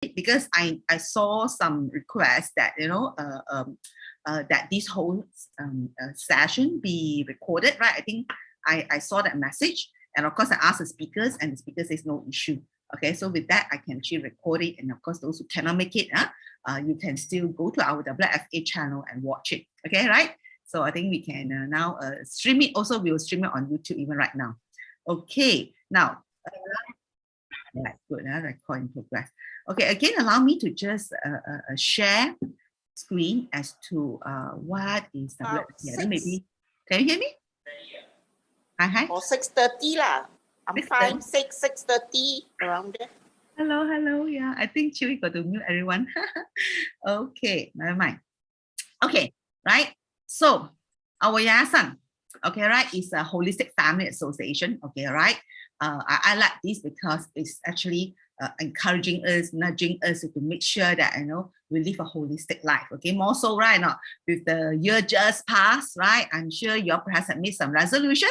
because I saw some requests that that this whole session be recorded, right? I think I saw that message, and of course I asked the speakers, and the speaker says no issue. Okay, so with that I can actually record it, and of course those who cannot make it, you can still go to our WFA channel and watch it. Okay, right? So I think we can now stream it. Also, we will stream it on YouTube even right now. Okay, now. Right, good. Record in progress. Okay, again, allow me to just share screen as to what is WFA. Maybe can you hear me? Hi. Or 6:30 lah. I'm fine. 6:30 around there. Hello. Yeah, I think Chewy got to mute everyone. Okay, never mind. Okay, right. So our yayasan, okay, right, is a holistic family association. Okay, right. I like this because it's actually encouraging us, nudging us to make sure that we live a holistic life. Okay, more so right now with the year just passed, right? I'm sure you perhaps have made some resolution,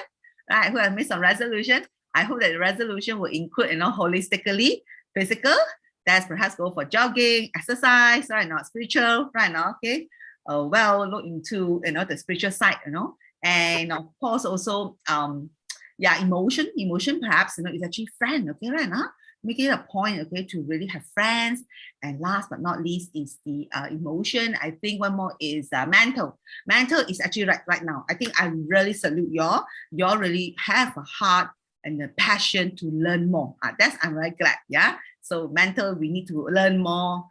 right? Who have made some resolution? I hope that the resolution will include, holistically, physical. That's perhaps go for jogging, exercise, right now, spiritual, right now. Okay, well, look into the spiritual side, and of course also emotion perhaps is actually friend. Okay, right now, make it a point, okay, to really have friends. And last but not least is the emotion. I think one more is mental is actually right now. I think I really salute y'all really have a heart and the passion to learn more. That's, I'm very glad. Yeah, so mental, we need to learn more,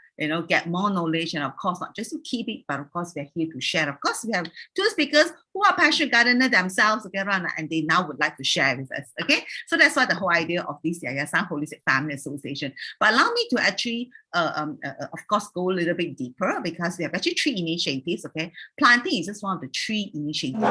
get more knowledge, and of course not just to keep it, but of course we're here to share. Of course we have two speakers who are passionate gardener themselves, okay, and they now would like to share with us. Okay, so that's why the whole idea of this Yayasan Holistic Family Association. But allow me to actually of course go a little bit deeper, because we have actually 3 initiatives. Okay, planting is just one of the 3 initiatives.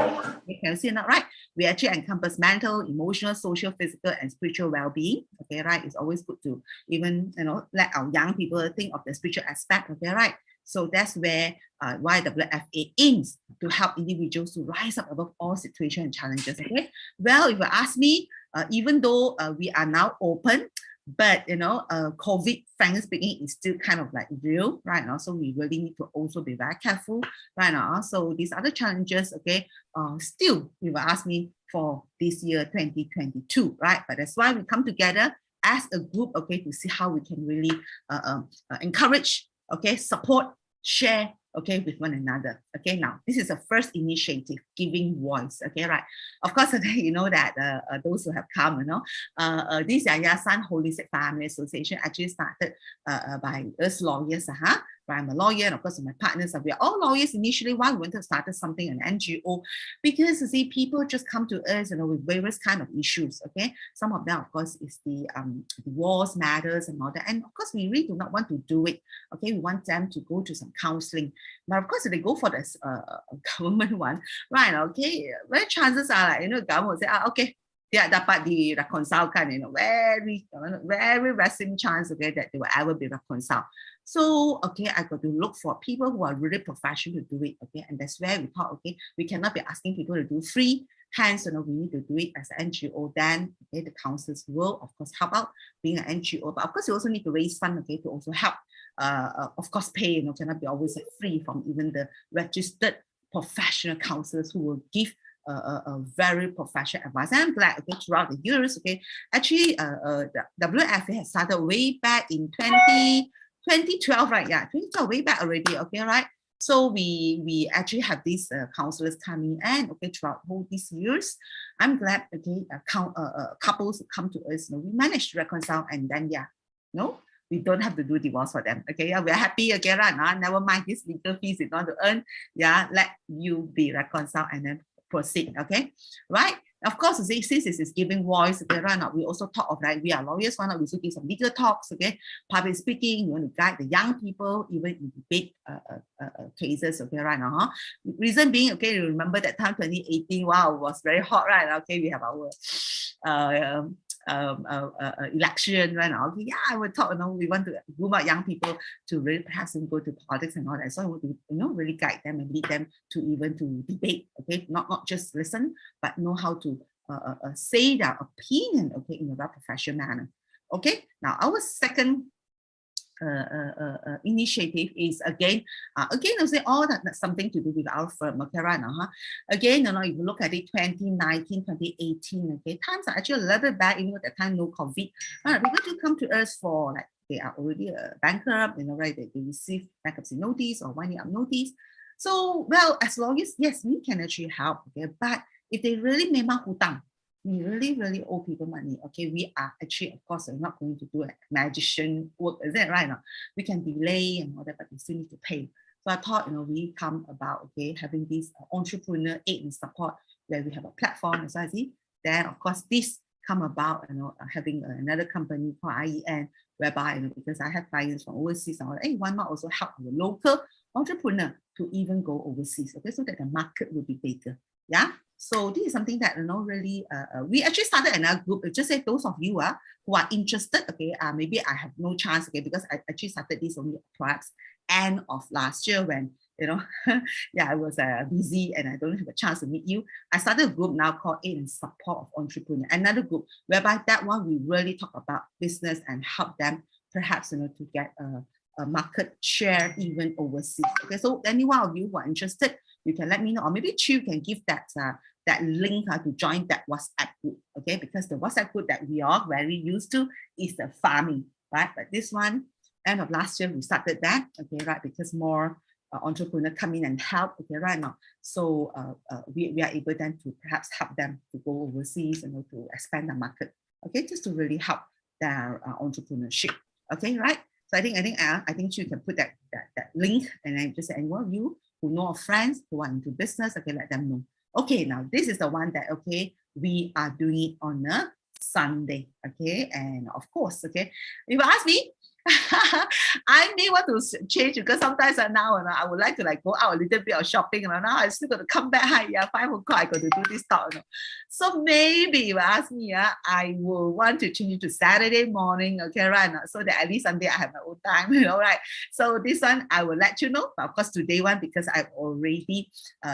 You can see that, right? We actually encompass mental, emotional, social, physical, and spiritual well-being. Okay, right? It's always good to even let our young people think of the spiritual aspect. Okay, right? So that's where WFA aims to help individuals to rise up above all situations and challenges. Okay, well, if you ask me, even though we are now open, but COVID, frankly speaking, is still kind of like real right now. So we really need to also be very careful right now. So these other challenges, okay, still, you will ask me for this year 2022, right? But that's why we come together as a group, okay, to see how we can really encourage, okay, support, share, okay, with one another. Okay, now this is the first initiative, giving voice. Okay, right. Of course, you know that those who have come, this Yayasan Holistic Family Association actually started by us lawyers. I'm a lawyer, and of course my partners are, we are all lawyers initially. Why we wanted to start something, an NGO, because you see, people just come to us, with various kind of issues. Okay, some of them, of course, is the divorce matters and all that, and of course we really do not want to do it. Okay, we want them to go to some counseling, but of course if they go for this government one, right? Okay, well, chances are like, government will say, okay, dia dapat reconcile-kan, very slim chance, okay, that they will ever be reconciled. So, okay, I got to look for people who are really professional to do it, okay, and that's where we thought, okay, we cannot be asking people to do free, hence, we need to do it as an NGO. Then, okay, the councils will, of course, help out being an NGO, but of course, you also need to raise funds, okay, to also help, of course, pay, cannot be always free from even the registered professional counsellors who will give a very professional advice. And I'm glad, okay, throughout the years, okay, actually, the WFA has started way back in 2012, right? Yeah, 2012, way back already. Okay, right? So we actually have these counselors coming in, okay, throughout all these years. I'm glad, okay, couples come to us, we managed to reconcile, and then we don't have to do divorce for them. Okay, yeah, we're happy again, right? Never mind this legal fees you want to earn. Yeah, let you be reconciled and then proceed. Okay, right? Of course, since this is giving voice, okay, right now we also talk of, like, we are lawyers, why not we also give some legal talks, okay, public speaking, we want to guide the young people, even in big cases, okay, right now. Reason being, okay, you remember that time 2018, wow, it was very hot, right? Okay, we have our election right now. Okay, yeah, I would talk, we want to groom out young people to really perhaps go to politics and all that. So I want to, really guide them and lead them to even to debate, okay, not just listen, but know how to say their opinion, okay, in a very professional manner. Okay, now our second initiative is again, I say all that's something to do with our firm, okay, right now, Again, if you look at it, 2019, 2018, okay, times are actually a little bit bad, even though at that time no COVID. People do come to us for like they are already bankrupt, right? They receive bankruptcy notice or winding up notice. So, well, as long as yes, we can actually help, okay, but if they really memang hutang, we really owe people money, okay, we are actually, of course, we're not going to do a magician work, is it right now? We can delay and all that, but we still need to pay. So I thought, we come about, okay, having this entrepreneur aid and support where we have a platform, as I see. Then, of course, this come about, having another company called IEN, whereby, because I have clients from overseas, I'm like, hey, why not also help the local entrepreneur to even go overseas, okay, so that the market will be bigger, yeah? So this is something that, really, we actually started another group. Just say those of you who are interested, okay, maybe I have no chance, okay, because I actually started this only perhaps end of last year when, yeah, I was busy and I don't have a chance to meet you. I started a group now called Aid and Support of Entrepreneurs, another group whereby that one we really talk about business and help them perhaps, to get a market share even overseas. Okay, so any one of you who are interested, you can let me know, or maybe Chu can give that link to join that WhatsApp group, okay? Because the WhatsApp group that we are very used to is the farming, right? But this one, end of last year, we started that, okay, right? Because more entrepreneurs come in and help, okay, right now. So we are able then to perhaps help them to go overseas and to expand the market, okay, just to really help their entrepreneurship, okay, right? So I think you can put that link, and then just say anyone of you who know of friends who are into business, okay, let them know. Okay, now this is the one that, okay, we are doing it on a Sunday, okay, and of course, okay, if you ask me, I may want to change because sometimes now I would like to go out a little bit of shopping, and now I still got to come back. 5 o'clock I got to do this talk. So maybe if you ask me, I will want to change it to Saturday morning, okay, right now, so that at least Sunday I have my own time, right? So this one I will let you know. But of course today one, because I've already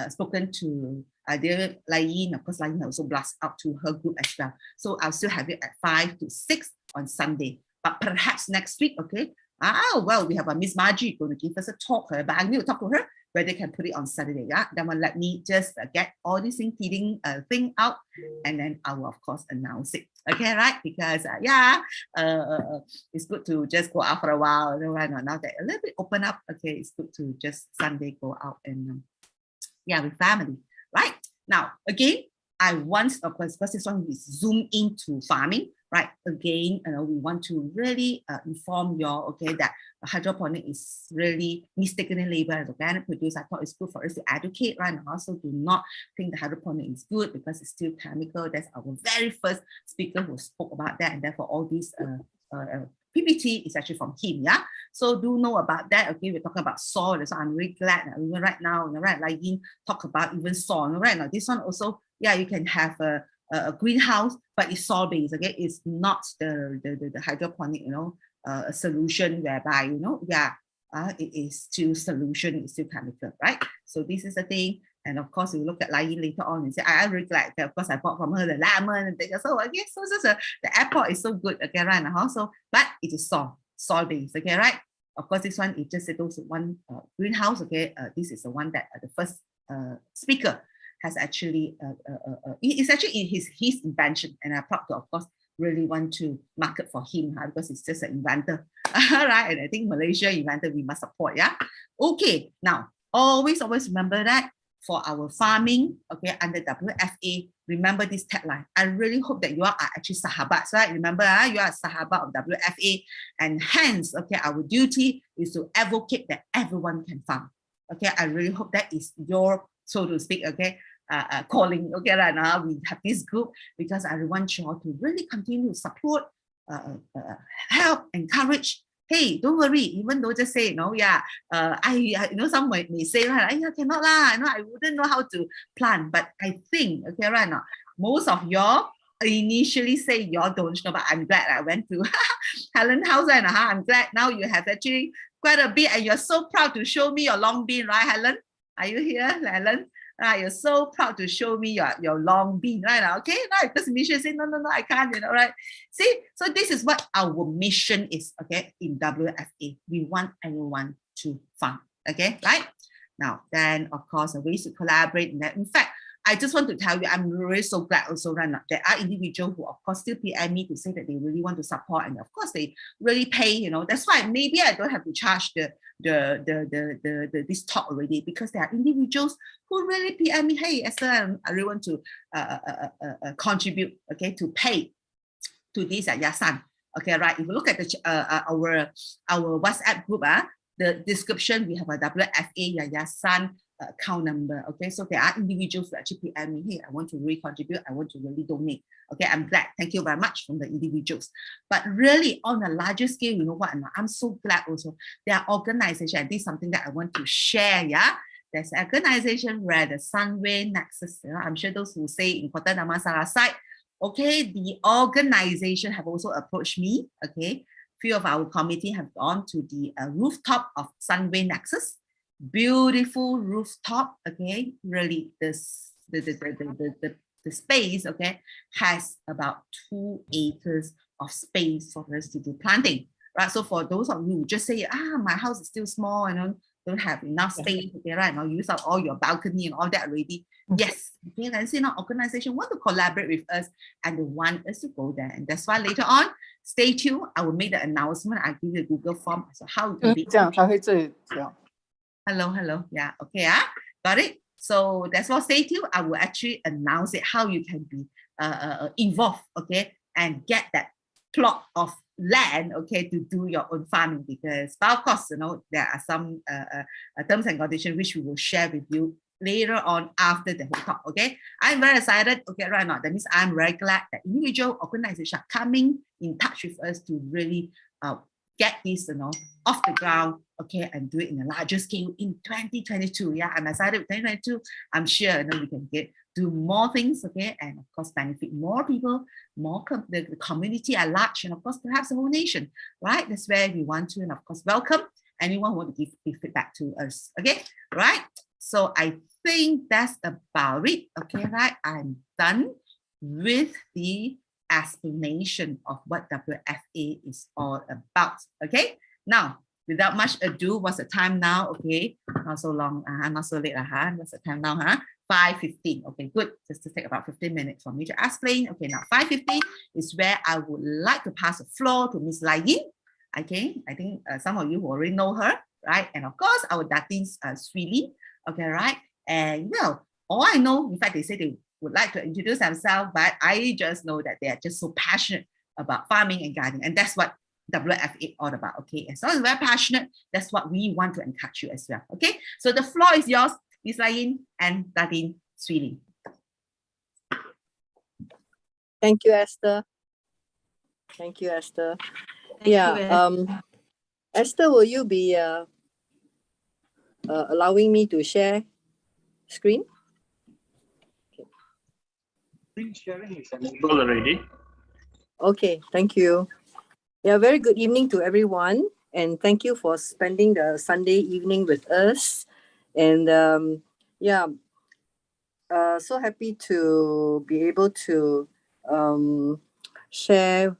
spoken to dear Lain. Of course, Lain also blast out to her group as well. So I'll still have it at 5 to 6 on Sunday. But perhaps next week, okay? Well, we have a Miss Margie going to give us a talk, but I need to talk to her where they can put it on Saturday. Yeah, then will let me just get all this feeding thing out, and then I will of course announce it. Okay, right? Because it's good to just go out for a while. Right now that a little bit open up, okay, it's good to just Sunday go out and with family. Right now, again, I want, of course, because this one is zoom into farming, right? Again, we want to really inform you all, okay, that hydroponic is really mistakenly labeled as organic produce. I thought it's good for us to educate, right? And also do not think the hydroponic is good because it's still chemical. That's our very first speaker who spoke about that, and therefore all these PPT is actually from him, yeah. So do know about that. Okay, we're talking about soil, so I'm really glad that even right now, right, like in talk about even soil, right now. This one also, yeah, you can have a greenhouse, but it's soil based. Okay, it's not the hydroponic, a solution whereby it is still solution, it's still chemical, right? So this is the thing. And of course, we look at Lai later on and say, I really like that. Of course, I bought from her the lemon and things. So again, so the airport is so good, okay, right now. So, but it is soil based, okay, right? Of course, this one is just those one greenhouse, okay. This is the one that the first speaker has actually. It's actually his invention, and I'm proud to, of course, really want to market for him because he's just an inventor, right? And I think Malaysia inventor we must support, yeah. Okay, now always remember that. For our farming, okay, under WFA, remember this tagline. I really hope that you are actually sahabats, right? Remember, you are a sahabat of WFA, and hence, okay, our duty is to advocate that everyone can farm. Okay, I really hope that is your, so to speak, okay, calling. Okay, right now we have this group because I want you all to really continue to support, help, encourage. Hey, don't worry, even though just say, some may say, right, I cannot lah, I wouldn't know how to plant, but I think, okay, right now, most of y'all initially say y'all don't know, but I'm glad I went to Helen's house and I'm glad now you have actually quite a bit and you're so proud to show me your long bean, right, Helen? Are you here, Helen? Right, you're so proud to show me your long bean, right? Okay, right. Because mission say no, I can't, right? See, so this is what our mission is, okay, in WFA. We want everyone to farm, okay, right? Now, then of course, ways to collaborate. In fact, I just want to tell you, I'm really so glad also that there are individuals who, of course, still PM me to say that they really want to support, and of course, they really pay. That's why maybe I don't have to charge this talk already, because there are individuals who really PM me. Hey, Esther, I really want to contribute, okay, to pay to this Yasan. Okay, right. If you look at our WhatsApp group, the description, we have a WFA Yayasan account number. Okay, so there are individuals who actually PM me, hey, I want to really contribute, I want to really donate. Okay, I'm glad. Thank you very much from the individuals. But really, on a larger scale, you know what? I'm so glad also. There are organizations, and this is something that I want to share. Yeah, there's an organization where the Sunway Nexus. I'm sure those who say in Kota Damansara side. Okay, the organization have also approached me. Okay, few of our committee have gone to the rooftop of Sunway Nexus. Beautiful rooftop. Okay, really, the space, okay, has about 2 acres of space for us to do planting. Right. So for those of you who just say, my house is still small, don't have enough space, okay, right? Now use up all your balcony and all that already. Yes, okay, and see, now organization want to collaborate with us and they want us to go there. And that's why later on, stay tuned. I will make the announcement. I'll give you a Google form. So how you can be. Hello. Yeah, okay. Got it. So that's why stay tuned. I will actually announce it, how you can be involved, okay, and get that plot of land, okay, to do your own farming. Because, but of course, there are some terms and conditions which we will share with you later on after the whole talk. Okay, I'm very excited. Okay, right now, that means I'm very glad that individual organizations are coming in touch with us to really get this, off the ground, okay, and do it in a larger scale in 2022. Yeah, I'm excited with 2022. I'm sure we can do more things, okay, and of course benefit more people, the community at large, and of course perhaps the whole nation, right? That's where we want to, and of course welcome anyone who want to give feedback to us, okay, right? So I think that's about it, okay, right? I'm done with the explanation of what WFA is all about, okay? Now, without much ado, what's the time now? Okay, not so long, not so late, what's the time now, 5:15. Okay, good. Just to take about 15 minutes for me to explain. Okay, now 5:15 is where I would like to pass the floor to Miss Lai Yin. Okay, I think some of you already know her, right? And of course, our Datin Sweely. Okay, right? And well, all I know, in fact, they say they would like to introduce themselves, but I just know that they are just so passionate about farming and gardening, and that's what WFA all about. Okay, as long as we're passionate, that's what we want to encourage you as well. Okay, so the floor is yours, Miss Lain and Datin Sweely. Thank you, Esther. Thank you, Esther. Esther, will you be allowing me to share screen? Screen sharing is enabled already. Okay, thank you. Yeah, very good evening to everyone, and thank you for spending the Sunday evening with us. And so happy to be able to share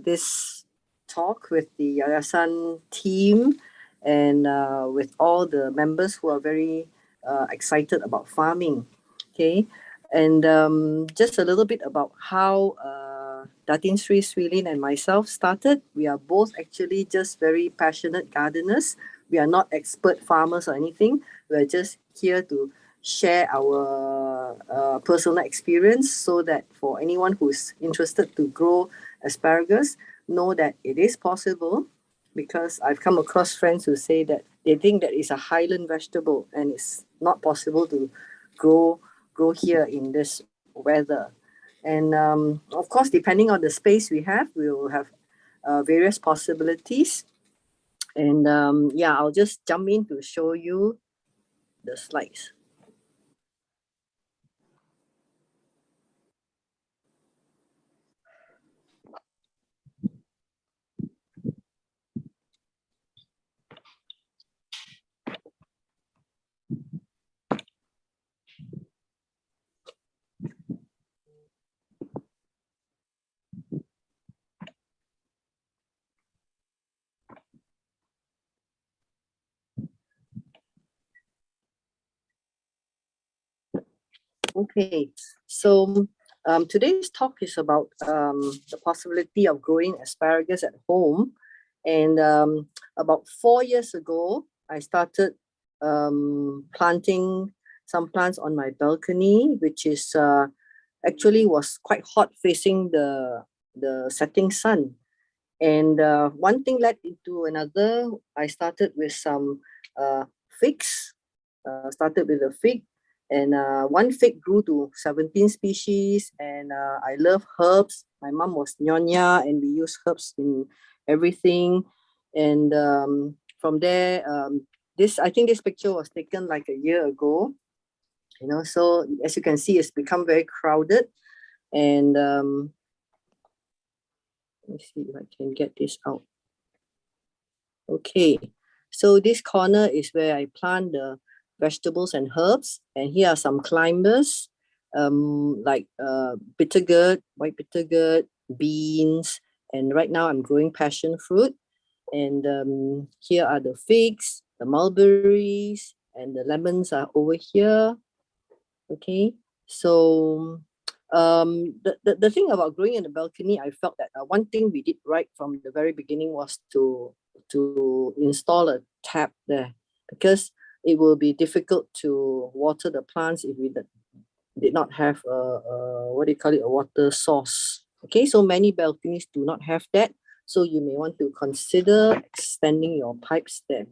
this talk with the Yayasan team and with all the members who are very excited about farming. Okay, and just a little bit about how Datin Sri Swilin and myself started. We are both actually just very passionate gardeners. We are not expert farmers or anything. We're just here to share our personal experience so that for anyone who's interested to grow asparagus, know that it is possible, because I've come across friends who say that they think that it's a highland vegetable and it's not possible to grow here in this weather. And of course, depending on the space we have, we will have various possibilities. And I'll just jump in to show you the slides. Okay, so today's talk is about the possibility of growing asparagus at home. And about 4 years ago, I started planting some plants on my balcony, which is actually was quite hot, facing the setting sun. And one thing led into another. I started with some figs, started with a fig, and one fig grew to 17 species. And I love herbs. My mom was nyonya, and we use herbs in everything. And from there, I think this picture was taken like a year ago. So as you can see, it's become very crowded. And let me see if I can get this out. Okay, so this corner is where I plant the vegetables and herbs, and here are some climbers, like bitter gourd, white bitter gourd, beans, and right now I'm growing passion fruit. And here are the figs, the mulberries, and the lemons are over here. Okay, so the thing about growing in the balcony, I felt that one thing we did right from the very beginning was to install a tap there, because it will be difficult to water the plants if we did not have a water source. Okay, so many balconies do not have that, so you may want to consider extending your pipes there.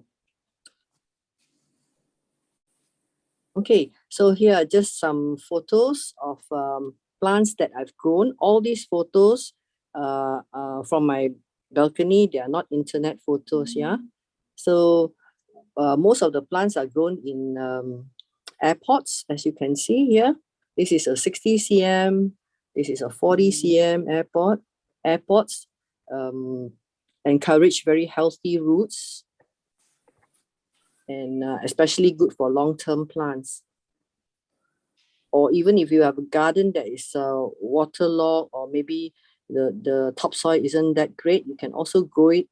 Okay, so here are just some photos of plants that I've grown. All these photos from my balcony. They are not internet photos, yeah? So most of the plants are grown in airpots, as you can see here. This is a 60 cm, this is a 40 cm airpots encourage very healthy roots, and especially good for long-term plants. Or even if you have a garden that is waterlogged, or maybe the topsoil isn't that great, you can also grow it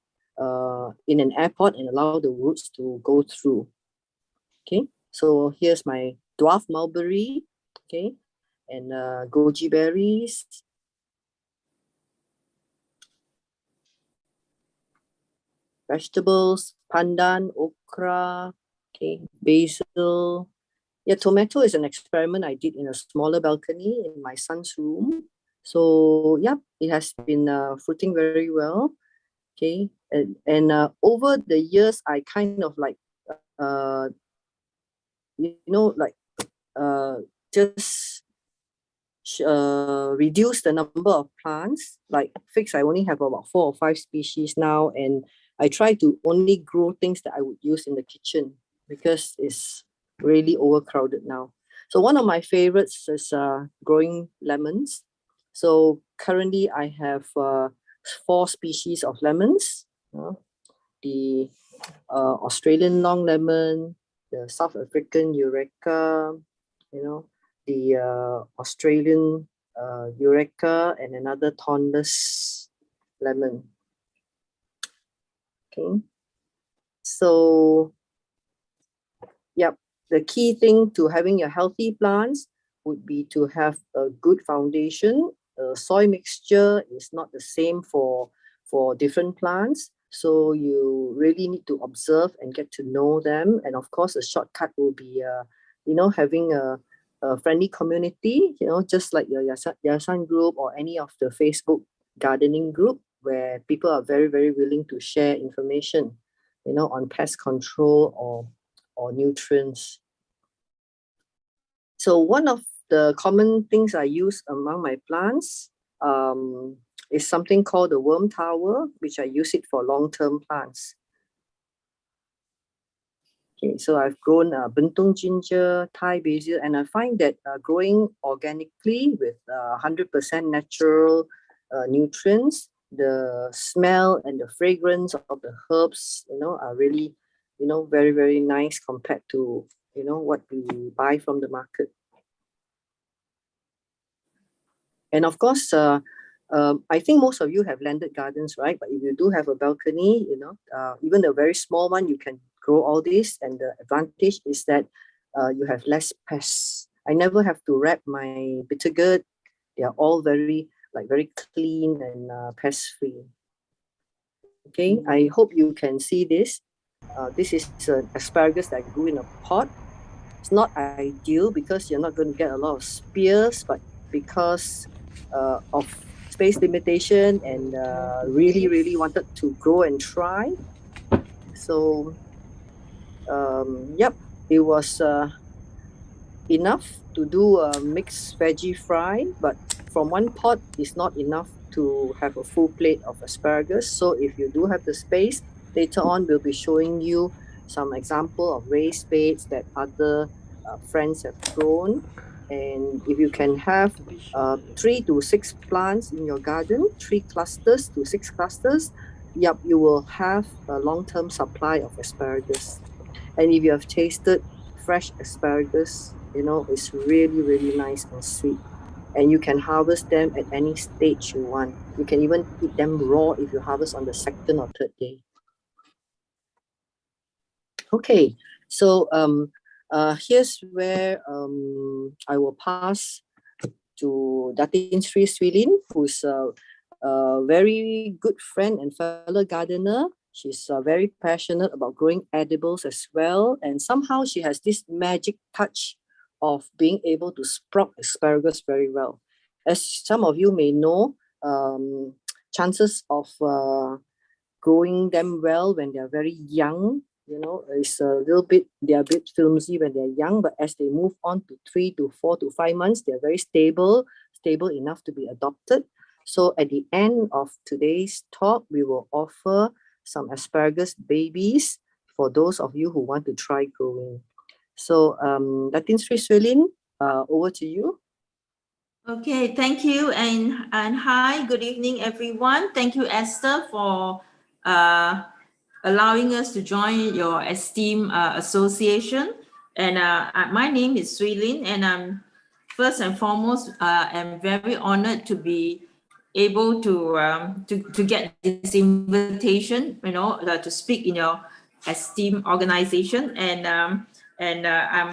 in an airpot and allow the roots to go through. Okay, so here's my dwarf mulberry, okay, and goji berries. Vegetables, pandan, okra, okay, basil. Yeah, tomato is an experiment I did in a smaller balcony in my son's room. So yeah, it has been fruiting very well. Okay, and over the years, I kind of like, just reduce the number of plants. Like figs, I only have about 4 or 5 species now, and I try to only grow things that I would use in the kitchen, because it's really overcrowded now. So one of my favorites is growing lemons. So currently I have 4 species of lemons. The Australian long lemon, the South African Eureka, the Australian Eureka, and another thornless lemon. Okay, so yep, the key thing to having your healthy plants would be to have a good foundation. Soil mixture is not the same for different plants, so you really need to observe and get to know them. And of course, a shortcut will be having a friendly community, just like your Yayasan group or any of the Facebook gardening group, where people are very, very willing to share information, on pest control or nutrients. So one of the common things I use among my plants is something called the worm tower, which I use it for long-term plants. Okay, so I've grown Bentong ginger, Thai basil, and I find that growing organically with 100% natural nutrients, the smell and the fragrance of the herbs, are really, very, very nice compared to, what we buy from the market. And of course, I think most of you have landed gardens, right? But if you do have a balcony, even a very small one, you can grow all this. And the advantage is that you have less pests. I never have to wrap my bitter gourd. They are all very clean and pest free. Okay, I hope you can see this. This is an asparagus that grew in a pot. It's not ideal because you're not going to get a lot of spears, but because of space limitation and really wanted to grow and try. So, yep, it was enough to do a mixed veggie fry, but from one pot is not enough to have a full plate of asparagus. So if you do have the space, later on we'll be showing you some example of raised beds that other friends have grown. And if you can have 3 to 6 plants in your garden, 3 clusters to 6 clusters, yep, you will have a long-term supply of asparagus. And if you have tasted fresh asparagus, you know, it's really nice and sweet. And you can harvest them at any stage you want. You can even eat them raw if you harvest on the 2nd or 3rd day. Okay, so here's where I will pass to Datin Sri Swilin, who's a very good friend and fellow gardener. She's very passionate about growing edibles as well. And somehow she has this magic touch of being able to sprout asparagus very well. As some of you may know, chances of growing them well when they're very young, you know, is a little bit, they're a bit flimsy when they're young, but as they move on to 3 to 4 to 5 months, they're very stable enough to be adopted. So at the end of today's talk, we will offer some asparagus babies for those of you who want to try growing. So Datin Sri Swilin, over to you. Okay, thank you, and hi, good evening, everyone. Thank you, Esther, for allowing us to join your esteemed association. And my name is Swilin, and I'm first and foremost, I'm very honored to be able to get this invitation, you know, to speak in your esteemed organization. And I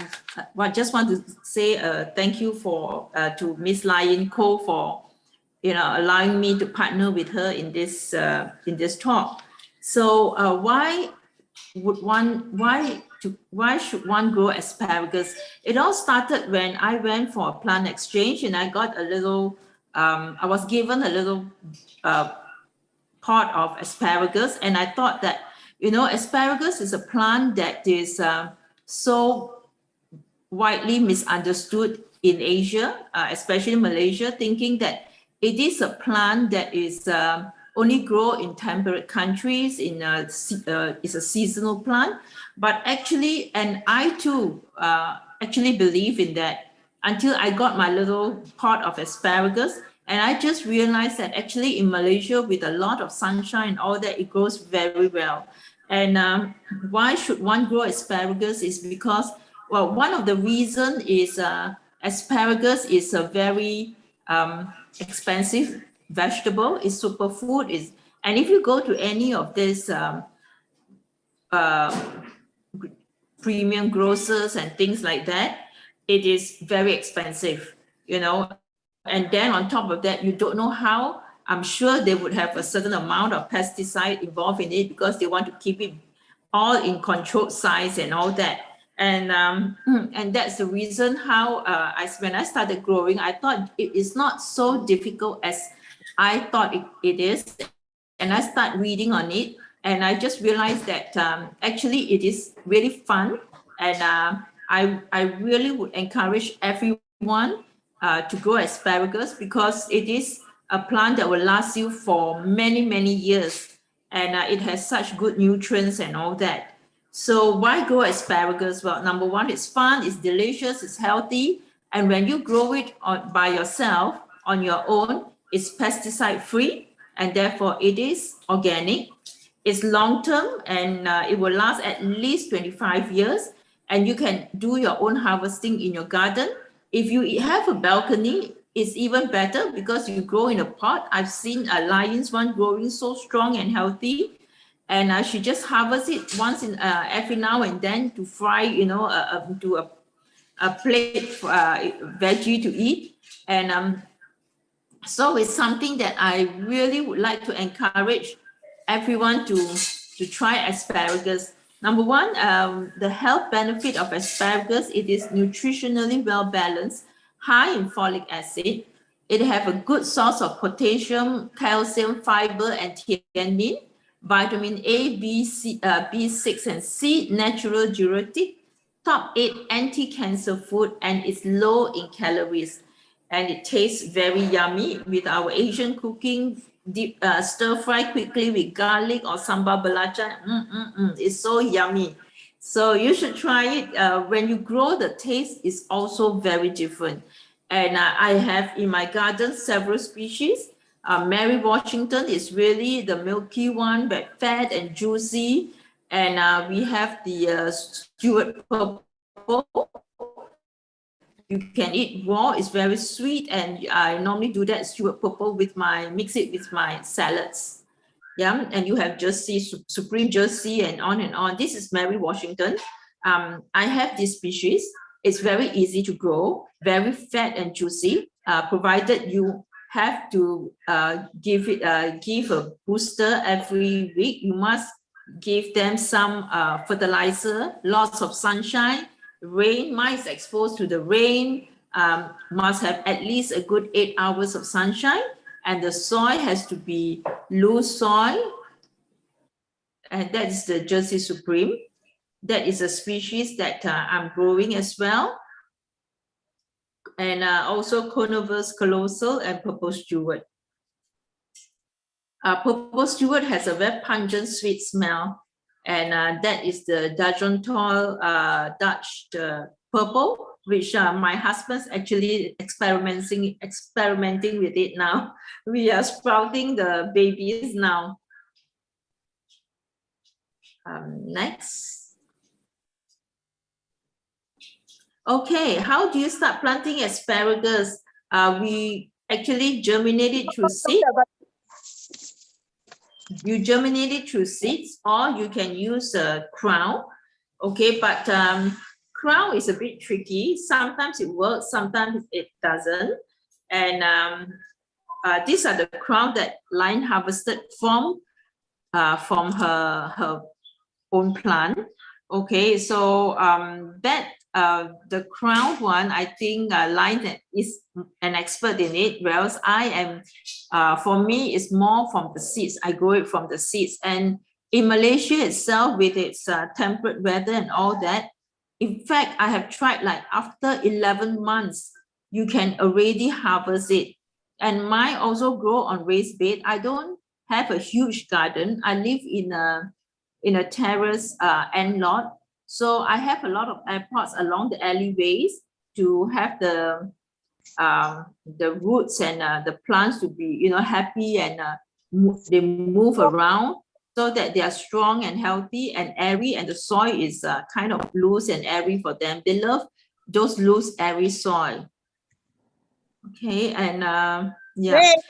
just want to say thank you for to Miss Lion Co for, you know, allowing me to partner with her in this talk. So why should one grow asparagus? It all started when I went for a plant exchange, and I got a little, I was given a little pot of asparagus, and I thought that, you know, asparagus is a plant that is so widely misunderstood in Asia, especially Malaysia, thinking that it is a plant that is only grow in temperate countries, it's a seasonal plant. But actually, and I too actually believe in that until I got my little pot of asparagus. And I just realized that actually in Malaysia, with a lot of sunshine and all that, it grows very well. And why should one grow asparagus is because, well, one of the reasons is asparagus is a very expensive vegetable, is superfood, and if you go to any of these premium grocers and things like that, it is very expensive, you know. And then on top of that, you don't know how, I'm sure they would have a certain amount of pesticide involved in it because they want to keep it all in controlled size and all that. And that's the reason how when I started growing, I thought it is not so difficult as I thought it is. And I started reading on it, and I just realized that actually it is really fun. And I really would encourage everyone to grow asparagus because it is a plant that will last you for many years, and it has such good nutrients and all that. So why grow asparagus? Well, number one, it's fun, it's delicious, it's healthy, and when you grow it by yourself on your own, it's pesticide free, and therefore it is organic. It's long term, and it will last at least 25 years, and you can do your own harvesting in your garden. If you have a balcony, it's even better because you grow in a pot. I've seen a lion's one growing so strong and healthy, and she just harvests it once in every now and then to fry, you know, a plate veggie to eat. And so it's something that I really would like to encourage everyone to try asparagus. Number one, the health benefit of asparagus, it is nutritionally well balanced, high in folic acid. It have a good source of potassium, calcium, fiber, and theanine, vitamin A, B, C, B6 and C, natural diuretic, top 8 anti-cancer food, and it's low in calories. And it tastes very yummy with our Asian cooking, deep, stir fry quickly with garlic or sambal belacan. It's so yummy. So you should try it. When you grow, the taste is also very different. And I have in my garden several species. Mary Washington is really the milky one, but fat and juicy. And we have the Stuart Purple. You can eat raw, it's very sweet, and I normally do that Stuart Purple mix it with my salads. Yeah, and you have Jersey, Supreme Jersey, and on. This is Mary Washington. I have this species. It's very easy to grow, very fat and juicy, provided you have to give a booster every week. You must give them some fertilizer, lots of sunshine, rain. Mine is exposed to the rain, must have at least a good 8 hours of sunshine, and the soil has to be loose soil, and that is the Jersey Supreme. That is a species that I'm growing as well. And also Conoverse Colossal and Purple Stewart. Purple Stewart has a very pungent sweet smell, and that is the Dajontal Dutch purple, which my husband's actually experimenting with it now. We are sprouting the babies now. Next. Okay, how do you start planting asparagus? We actually germinate it through seed. You germinate it through seeds, or you can use a crown. Okay, but crown is a bit tricky. Sometimes it works, sometimes it doesn't. And these are the crown that Lion harvested from her own plant. Okay, so the crown one, I think Lion is an expert in it, whereas I am, for me, it's more from the seeds. I grow it from the seeds. And in Malaysia itself, with its temperate weather and all that, in fact, I have tried, like after 11 months, you can already harvest it. And mine also grow on raised bed. I don't have a huge garden. I live in a terrace end lot. So I have a lot of airpods along the alleyways to have the roots and the plants to be, happy, and they move around so that they are strong and healthy and airy, and the soil is kind of loose and airy for them. They love those loose, airy soil. Okay, and yeah. Great.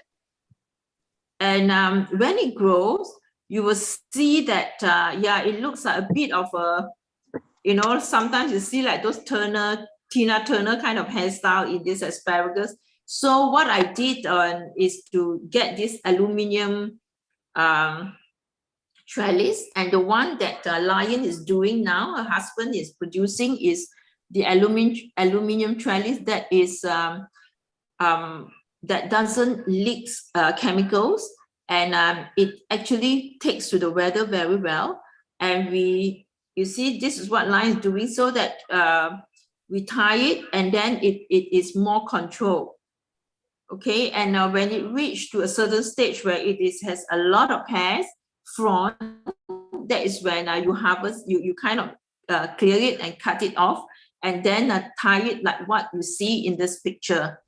And when it grows, you will see that, yeah, it looks like a bit of a, sometimes you see like those Tina Turner kind of hairstyle in this asparagus. So what I did is to get this aluminium trellis, and the one that Lion is doing now, her husband is producing, is the aluminium trellis that is that doesn't leak chemicals, and it actually takes to the weather very well. And you see, this is what Lion is doing, so that we tie it, and then it is more controlled. Okay, and when it reaches to a certain stage where it has a lot of hairs, frond, that is when you harvest, you kind of clear it and cut it off, and then tie it like what you see in this picture.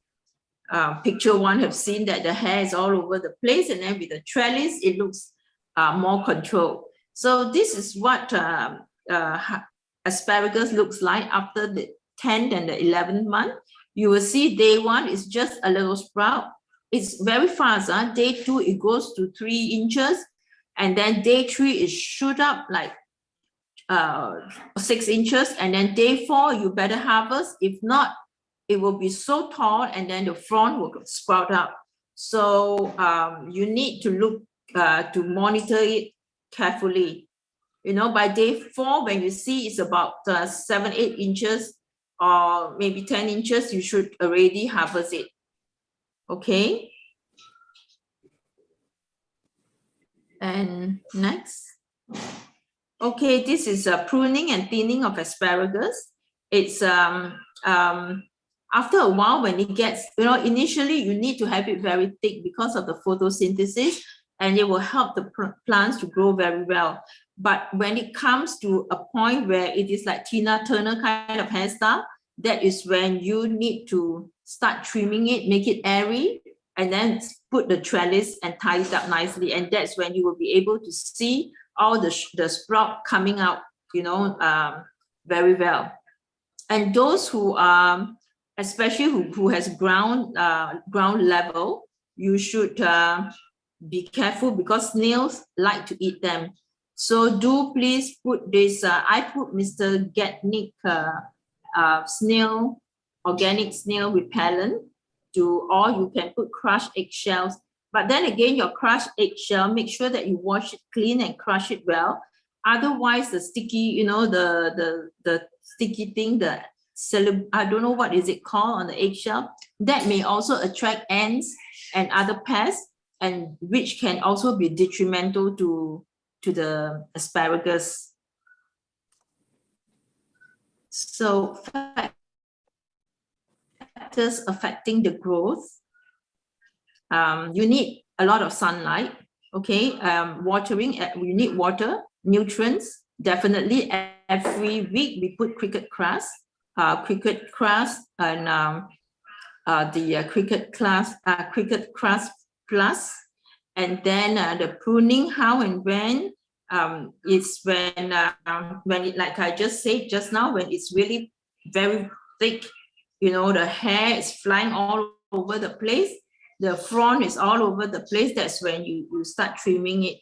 Picture one have seen that the hair is all over the place, and then with the trellis, it looks more controlled. So this is what asparagus looks like after the 10th and the 11th month. You will see day one is just a little sprout. It's very fast. Day 2, it goes to 3 inches. And then day 3, it shoot up like 6 inches, and then day 4 you better harvest. If not, it will be so tall, and then the frond will sprout up. So you need to look to monitor it carefully. You know, by day 4, when you see it's about 7, 8 inches or maybe 10 inches, you should already harvest it. Okay. And next. Okay, this is pruning and thinning of asparagus. It's after a while, when it gets, initially you need to have it very thick because of the photosynthesis, and it will help the plants to grow very well. But when it comes to a point where it is like Tina Turner kind of hairstyle, that is when you need to start trimming it, make it airy, and then put the trellis and tie it up nicely. And that's when you will be able to see all the sprout coming out, very well. And those who are, especially who has ground level, you should be careful because snails like to eat them. So do please put this, I put Mr. Getnik organic snail repellent or you can put crushed eggshells. But then again, your crushed eggshell, make sure that you wash it clean and crush it well. Otherwise, the sticky, the sticky thing, I don't know what is it called on the eggshell, that may also attract ants and other pests, and which can also be detrimental to the asparagus. So factors affecting the growth. You need a lot of sunlight, okay? Watering, you need water, nutrients, definitely. Every week we put cricket grass and the cricket grass plus, and then the pruning, how and when, it's when it, like I just said just now, when it's really very thick, the hair is flying all over the place, the frond is all over the place, that's when you start trimming it.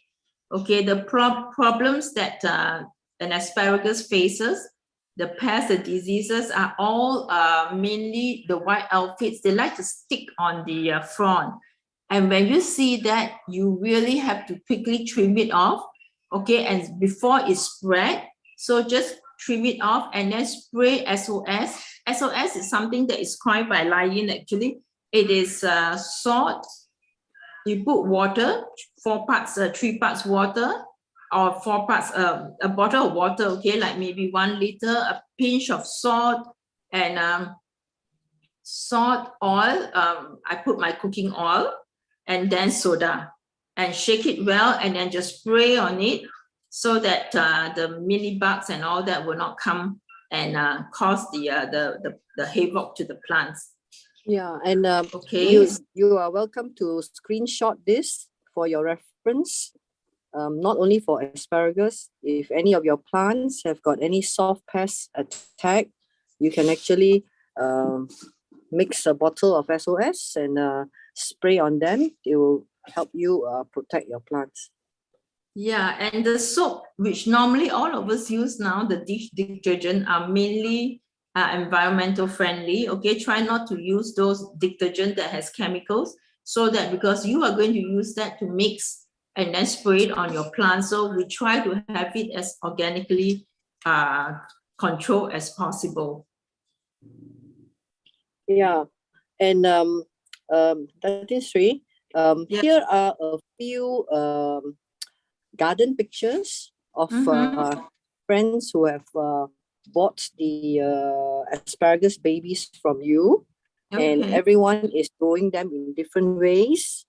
Okay, the problems that an asparagus faces, the pests, the diseases are all mainly the white aphids. They like to stick on the frond. And when you see that, you really have to quickly trim it off, okay, and before it spread. So just trim it off and then spray SOS. SOS is something that is coined by Lion actually. It is salt. You put water, 3 parts water, or 4 parts, a bottle of water, okay, like maybe 1 liter, a pinch of salt, and salt, oil. I put my cooking oil, and then soda, and shake it well, and then just spray on it so that the mini bugs and all that will not come and cause the havoc to the plants. Yeah, and okay, you are welcome to screenshot this for your reference. Not only for asparagus, if any of your plants have got any soft pest attack, you can actually mix a bottle of SOS and spray on them. It will help you protect your plants. Yeah, and the soap, which normally all of us use now, the dish detergent, are mainly environmental friendly. Okay, try not to use those detergent that has chemicals, so that because you are going to use that to mix and then spray it on your plants. So we try to have it as organically controlled as possible. Yeah, and that is Sri. Yeah. Here are a few garden pictures of friends who have bought the asparagus babies from you, and everyone is growing them in different ways.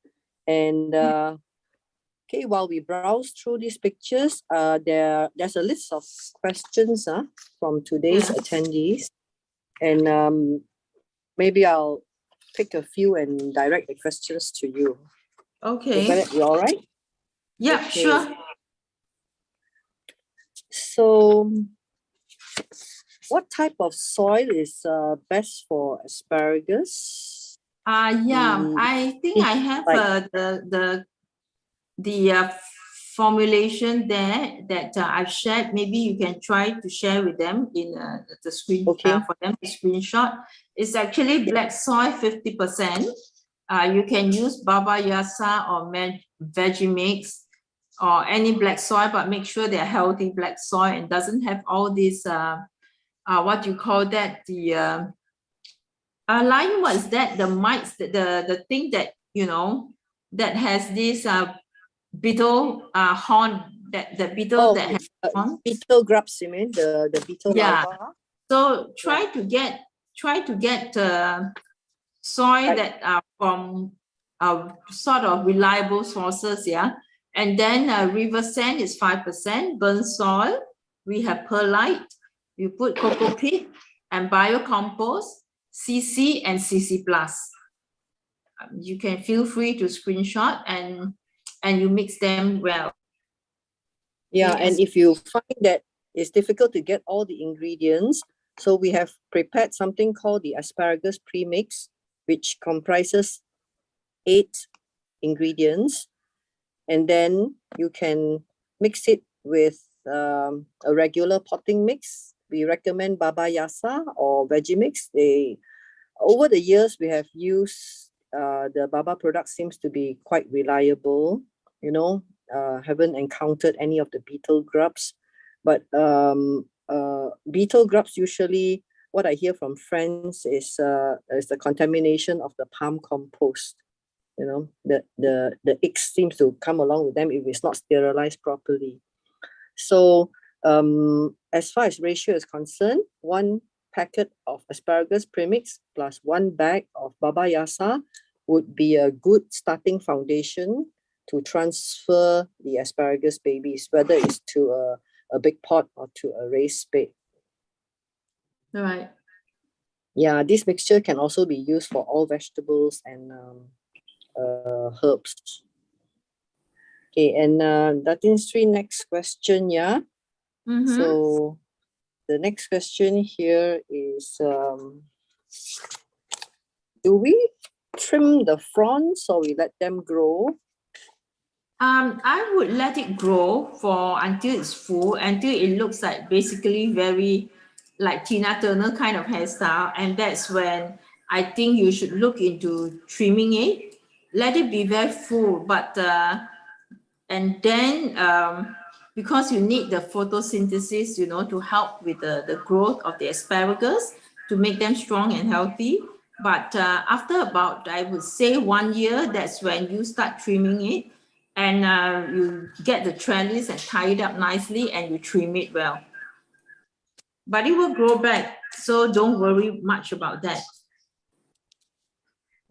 And okay, while we browse through these pictures, there's a list of questions from today's attendees, and maybe I'll pick a few and direct the questions to you. Okay. You all right? Yeah, okay. Sure. So, what type of soil is best for asparagus? Yeah, I think I have the formulation there that I've shared. Maybe you can try to share with them in the screen Okay. for them to screenshot. It's actually black soy 50%. You can use Baba Yasa or Veggie Mix or any black soy, but make sure they're healthy black soy and doesn't have all these what do you call that? The Lion, what is that? The mites, the thing that that has this beetle horn, that the beetle that has horn. Beetle grubs, you mean the beetle Yeah. larva? So try to get soy that are from sort of reliable sources, yeah. And then river sand is 5%, burnt soil. We have perlite. You put cocoa peat and biocompost, CC and CC plus. You can feel free to screenshot and you mix them well. Yeah, Okay, and if you find that it's difficult to get all the ingredients, so we have prepared something called the asparagus premix, which comprises 8 ingredients, and then you can mix it with a regular potting mix. We recommend Baba Yasa or Veggie Mix. Over the years, we have used the Baba product, seems to be quite reliable. Haven't encountered any of the beetle grubs, but beetle grubs usually, what I hear from friends is the contamination of the palm compost. The eggs seems to come along with them if it's not sterilized properly. So as far as ratio is concerned, 1 packet of asparagus premix plus 1 bag of Baba Yasa would be a good starting foundation to transfer the asparagus babies, whether it's to a big pot or to a raised bed. all right. Yeah, this mixture can also be used for all vegetables and herbs. Okay, and Datin Sri, next question, yeah? Mhm. So the next question here is, do we trim the fronds or we let them grow? I would let it grow until it's full, until it looks like basically very like Tina Turner kind of hairstyle, and that's when I think you should look into trimming it. Let it be very full, but and then because you need the photosynthesis, to help with the growth of the asparagus to make them strong and healthy. But after about, I would say 1 year, that's when you start trimming it. And you get the trellis and tie it up nicely and you trim it well. But it will grow back, so don't worry much about that.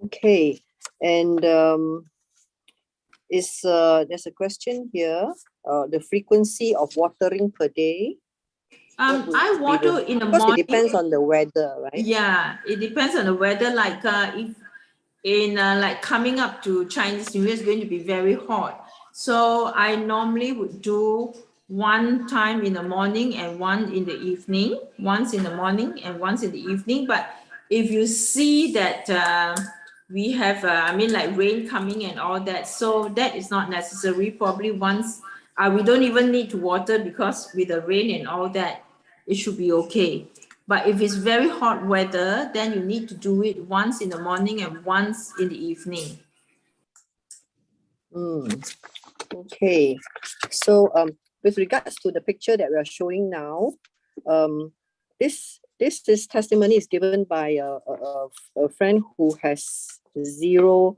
Okay, and there's a question here, the frequency of watering per day. I water in the because morning. it depends on the weather, right? Yeah, it depends on the weather. Like if in like coming up to Chinese New Year is going to be very hot. So I normally would do 1 time in the morning and 1 in the evening, once in the morning and once in the evening. But if you see that we have, like rain coming and all that, so that is not necessary. Probably once, we don't even need to water because with the rain and all that, it should be okay. But if it's very hot weather, then you need to do it once in the morning and once in the evening. Okay, so with regards to the picture that we are showing now, this testimony is given by a friend who has 0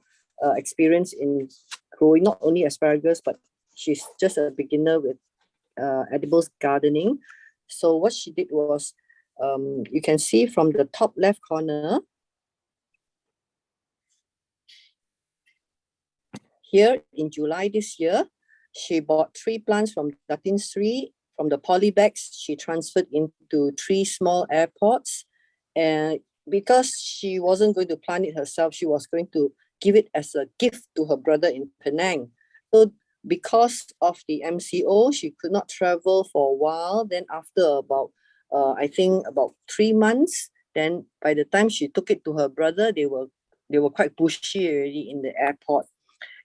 experience in growing not only asparagus, but she's just a beginner with edibles gardening. So what she did was, you can see from the top left corner, here in July this year, she bought 3 plants from Datin Sri. From the poly bags, she transferred into 3 small air pots. And because she wasn't going to plant it herself, she was going to give it as a gift to her brother in Penang. So because of the MCO, she could not travel for a while. Then after about, I think about 3 months, then by the time she took it to her brother, they were quite bushy already in the airport.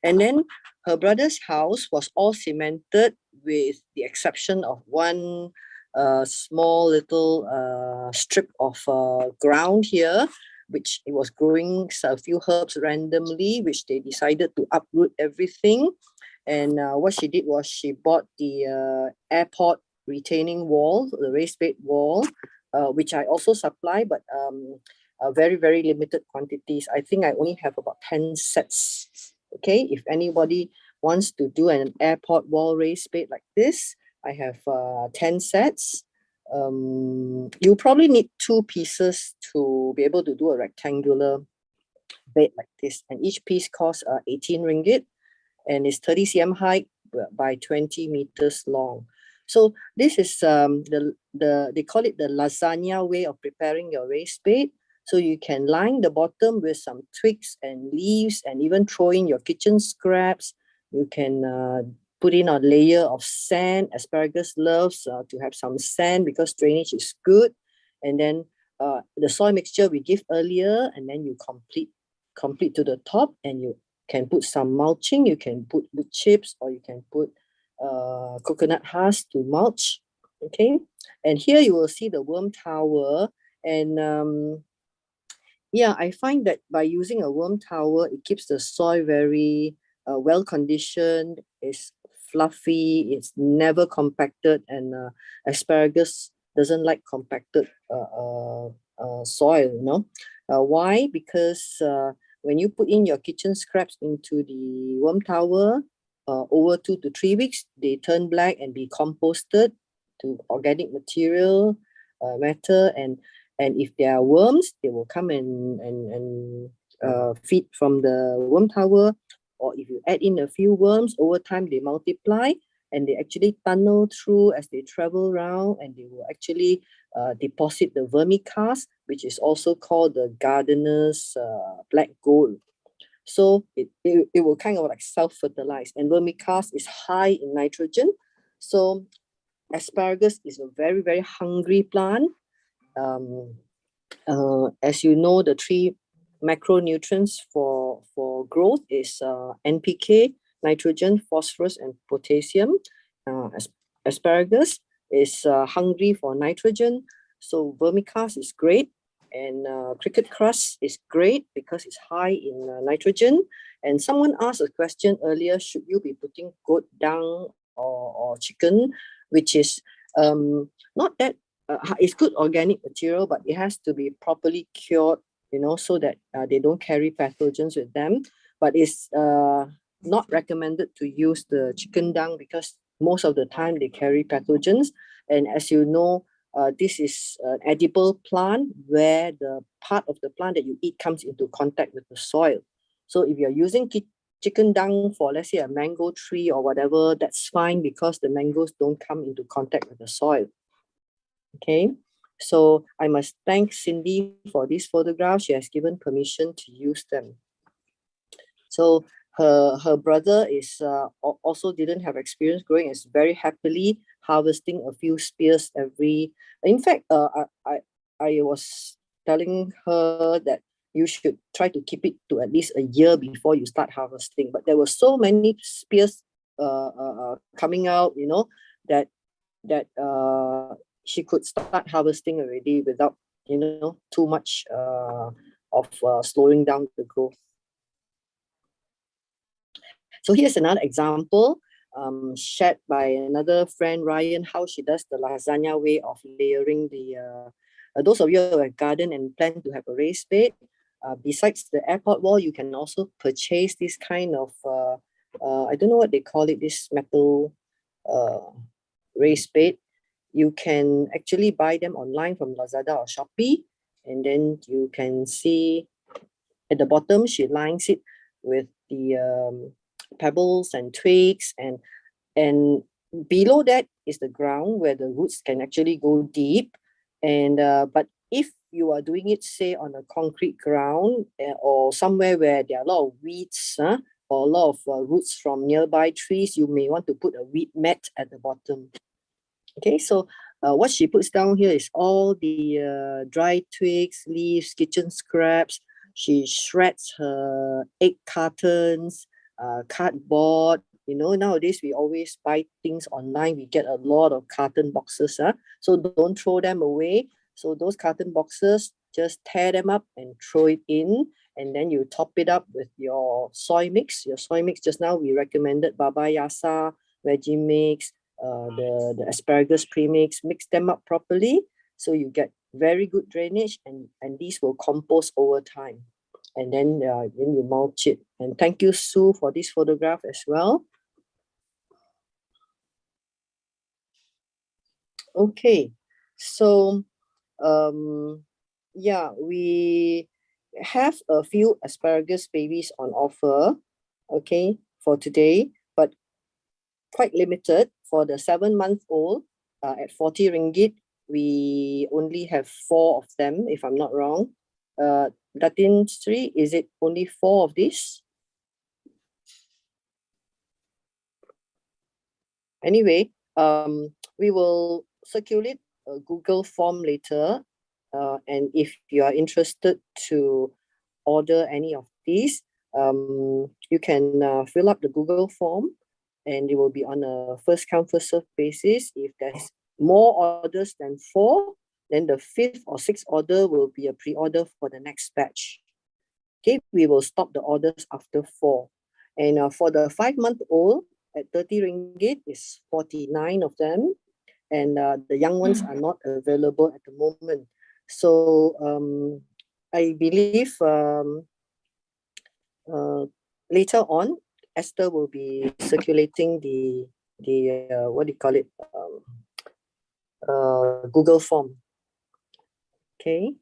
And then her brother's house was all cemented with the exception of one small little strip of ground here, which it was growing a few herbs randomly, which they decided to uproot everything. And what she did was she bought the airport retaining wall, the raised bed wall, which I also supply, but very, very limited quantities. I think I only have about 10 sets. Okay, if anybody wants to do an airport wall raised bed like this, I have 10 sets. You probably need 2 pieces to be able to do a rectangular bed like this. And each piece costs 18 ringgit and is 30 cm high by 20 meters long. So this is they call it the lasagna way of preparing your raised bed. So you can line the bottom with some twigs and leaves and even throw in your kitchen scraps. You can put in a layer of sand. Asparagus loves to have some sand because drainage is good. And then the soil mixture we give earlier, and then you complete to the top, and you can put some mulching. You can put wood chips, or you can put coconut husk to mulch. Okay, and here you will see the worm tower. And yeah, I find that by using a worm tower, it keeps the soil very well conditioned. It's fluffy. It's never compacted, and asparagus doesn't like compacted soil. Why? Because when you put in your kitchen scraps into the worm tower, over 2 to 3 weeks, they turn black and be composted to organic material, matter, and if there are worms, they will come and feed from the worm tower. Or if you add in a few worms, over time they multiply and they actually tunnel through as they travel around, and they will actually deposit the vermicast, which is also called the gardener's black gold. So it will kind of like self-fertilize, and vermicast is high in nitrogen. So asparagus is a very, very hungry plant. As you know, the 3 macronutrients for growth is NPK, nitrogen, phosphorus, and potassium. Asparagus is hungry for nitrogen, so vermicast is great, and cricket crust is great because it's high in nitrogen. And someone asked a question earlier: should you be putting goat dung or chicken, which is not that. It's good organic material, but it has to be properly cured, so that they don't carry pathogens with them. But it's not recommended to use the chicken dung because most of the time they carry pathogens. And as you know, this is an edible plant where the part of the plant that you eat comes into contact with the soil. So if you're using chicken dung for, let's say, a mango tree or whatever, that's fine because the mangoes don't come into contact with the soil. Okay, so I must thank Cindy for this photograph. She has given permission to use them. So her brother is also didn't have experience growing, is very happily harvesting a few spears every. In fact, I was telling her that you should try to keep it to at least a year before you start harvesting. But there were so many spears coming out, that she could start harvesting already without, too much of slowing down the growth. So here's another example shared by another friend, Ryan, how she does the lasagna way of layering the, those of you who have garden and plan to have a raised bed, besides the airport wall, you can also purchase this kind of, I don't know what they call it, this metal raised bed. You can actually buy them online from Lazada or Shopee, and then you can see at the bottom, she lines it with the pebbles and twigs, and below that is the ground where the roots can actually go deep. And but if you are doing it, say, on a concrete ground or somewhere where there are a lot of weeds or a lot of roots from nearby trees, you may want to put a weed mat at the bottom. Okay, so what she puts down here is all the dry twigs, leaves, kitchen scraps. She shreds her egg cartons, cardboard. You know, nowadays we always buy things online. We get a lot of carton boxes. So don't throw them away. So those carton boxes, just tear them up and throw it in. And then you top it up with your soy mix. Your soy mix, just now we recommended Baba Yasa, veggie mix, the asparagus premix. Mix them up properly. So you get very good drainage, and these will compost over time. And then you mulch it. And thank you, Sue, for this photograph as well. Okay, so yeah, we have a few asparagus babies on offer, okay, for today, but quite limited. For the 7-month-old at 40 ringgit, we only have 4 of them, if I'm not wrong. Datin Sri, is it only 4 of these? Anyway, we will circulate a Google form later. And if you are interested to order any of these, you can fill up the Google form, and it will be on a first come, first serve basis. If there's more orders than 4, then the 5th or 6th order will be a pre-order for the next batch. Okay, we will stop the orders after 4. And for the 5-month-old at 30 ringgit is 49 of them. And the young ones are not available at the moment. So I believe later on, Esther will be circulating the what do you call it, Google form. Okay,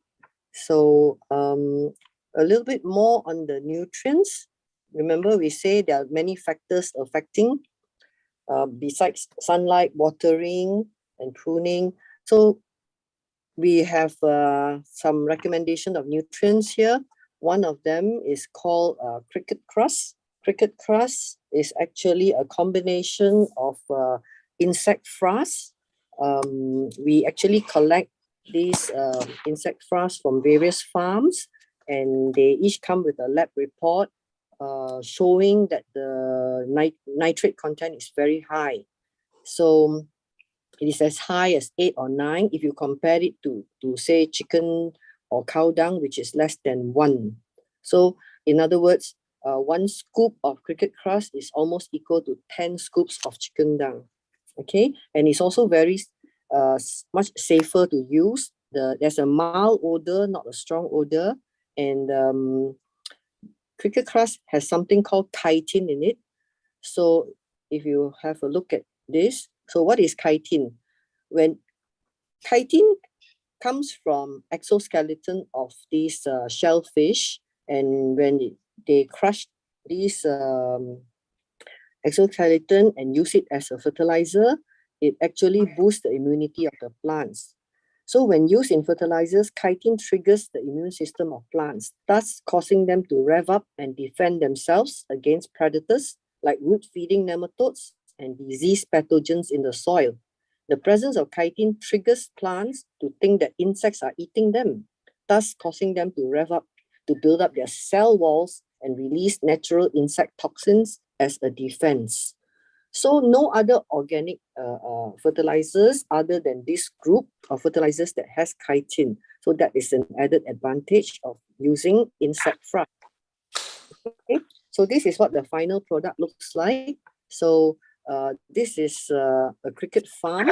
so a little bit more on the nutrients. Remember, we say there are many factors affecting besides sunlight, watering, and pruning. So we have some recommendation of nutrients here. One of them is called cricket crust. Cricket crust is actually a combination of insect frass. We actually collect these insect frass from various farms, and they each come with a lab report showing that the nitrate content is very high. So it is as high as 8 or 9 if you compare it to say chicken or cow dung, which is less than 1. So in other words, 1 scoop of cricket crust is almost equal to 10 scoops of chicken dung. Okay, and it's also very much safer to use. There's a mild odor, not a strong odor, and cricket crust has something called chitin in it. So if you have a look at this, so what is chitin? When chitin comes from exoskeleton of these shellfish, and when they crush these exoskeleton and use it as a fertilizer, it actually boosts the immunity of the plants. So when used in fertilizers, chitin triggers the immune system of plants, thus causing them to rev up and defend themselves against predators like root-feeding nematodes and disease pathogens in the soil. The presence of chitin triggers plants to think that insects are eating them, thus causing them to rev up, to build up their cell walls and release natural insect toxins as a defense. So no other organic fertilizers other than this group of fertilizers that has chitin. So that is an added advantage of using insect frass. Okay, so this is what the final product looks like. So this is a cricket farm.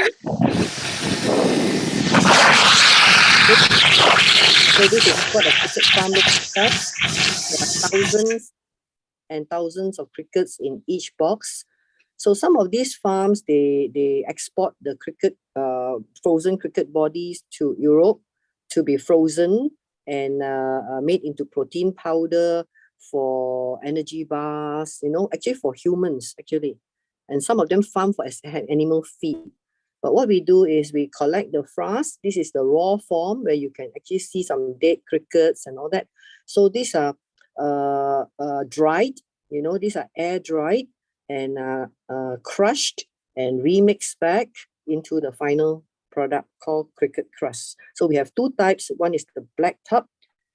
So this is what a cricket farm looks like. There are thousands and thousands of crickets in each box. So some of these farms, they export the cricket, frozen cricket bodies to Europe to be frozen and made into protein powder for energy bars, actually for humans, actually. And some of them farm for animal feed. But what we do is we collect the frass. This is the raw form where you can actually see some dead crickets and all that. So these are dried, these are air dried and crushed and remixed back into the final product called cricket crust. So we have 2 types. One is the black tub,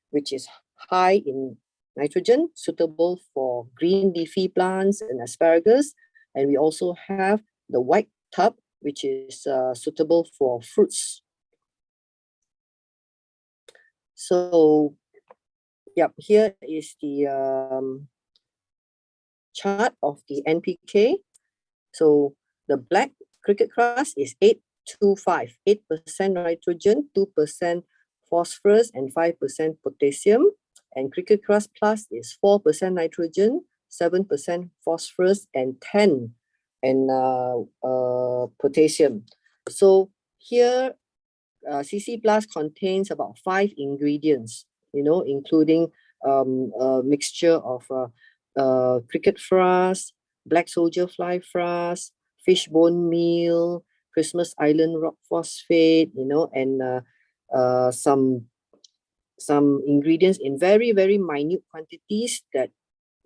which is high in nitrogen, suitable for green leafy plants and asparagus. And we also have the white tub, which is suitable for fruits. So, yep, here is the chart of the NPK. So the black cricket grass is 825, 8% nitrogen, 2% phosphorus, and 5% potassium. And cricket grass plus is 4% nitrogen, 7% phosphorus, and 10 and potassium. So here, CC plus contains about 5 ingredients, including a mixture of cricket frass, black soldier fly frass, fish bone meal, Christmas Island rock phosphate, and some ingredients in very, very minute quantities that,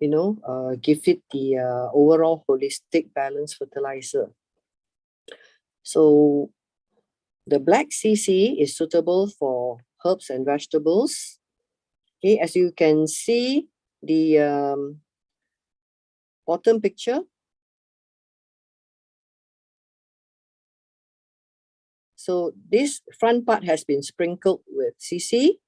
give it the overall holistic balanced fertilizer. So the black CC is suitable for herbs and vegetables. Okay, as you can see, the bottom picture. So this front part has been sprinkled with CC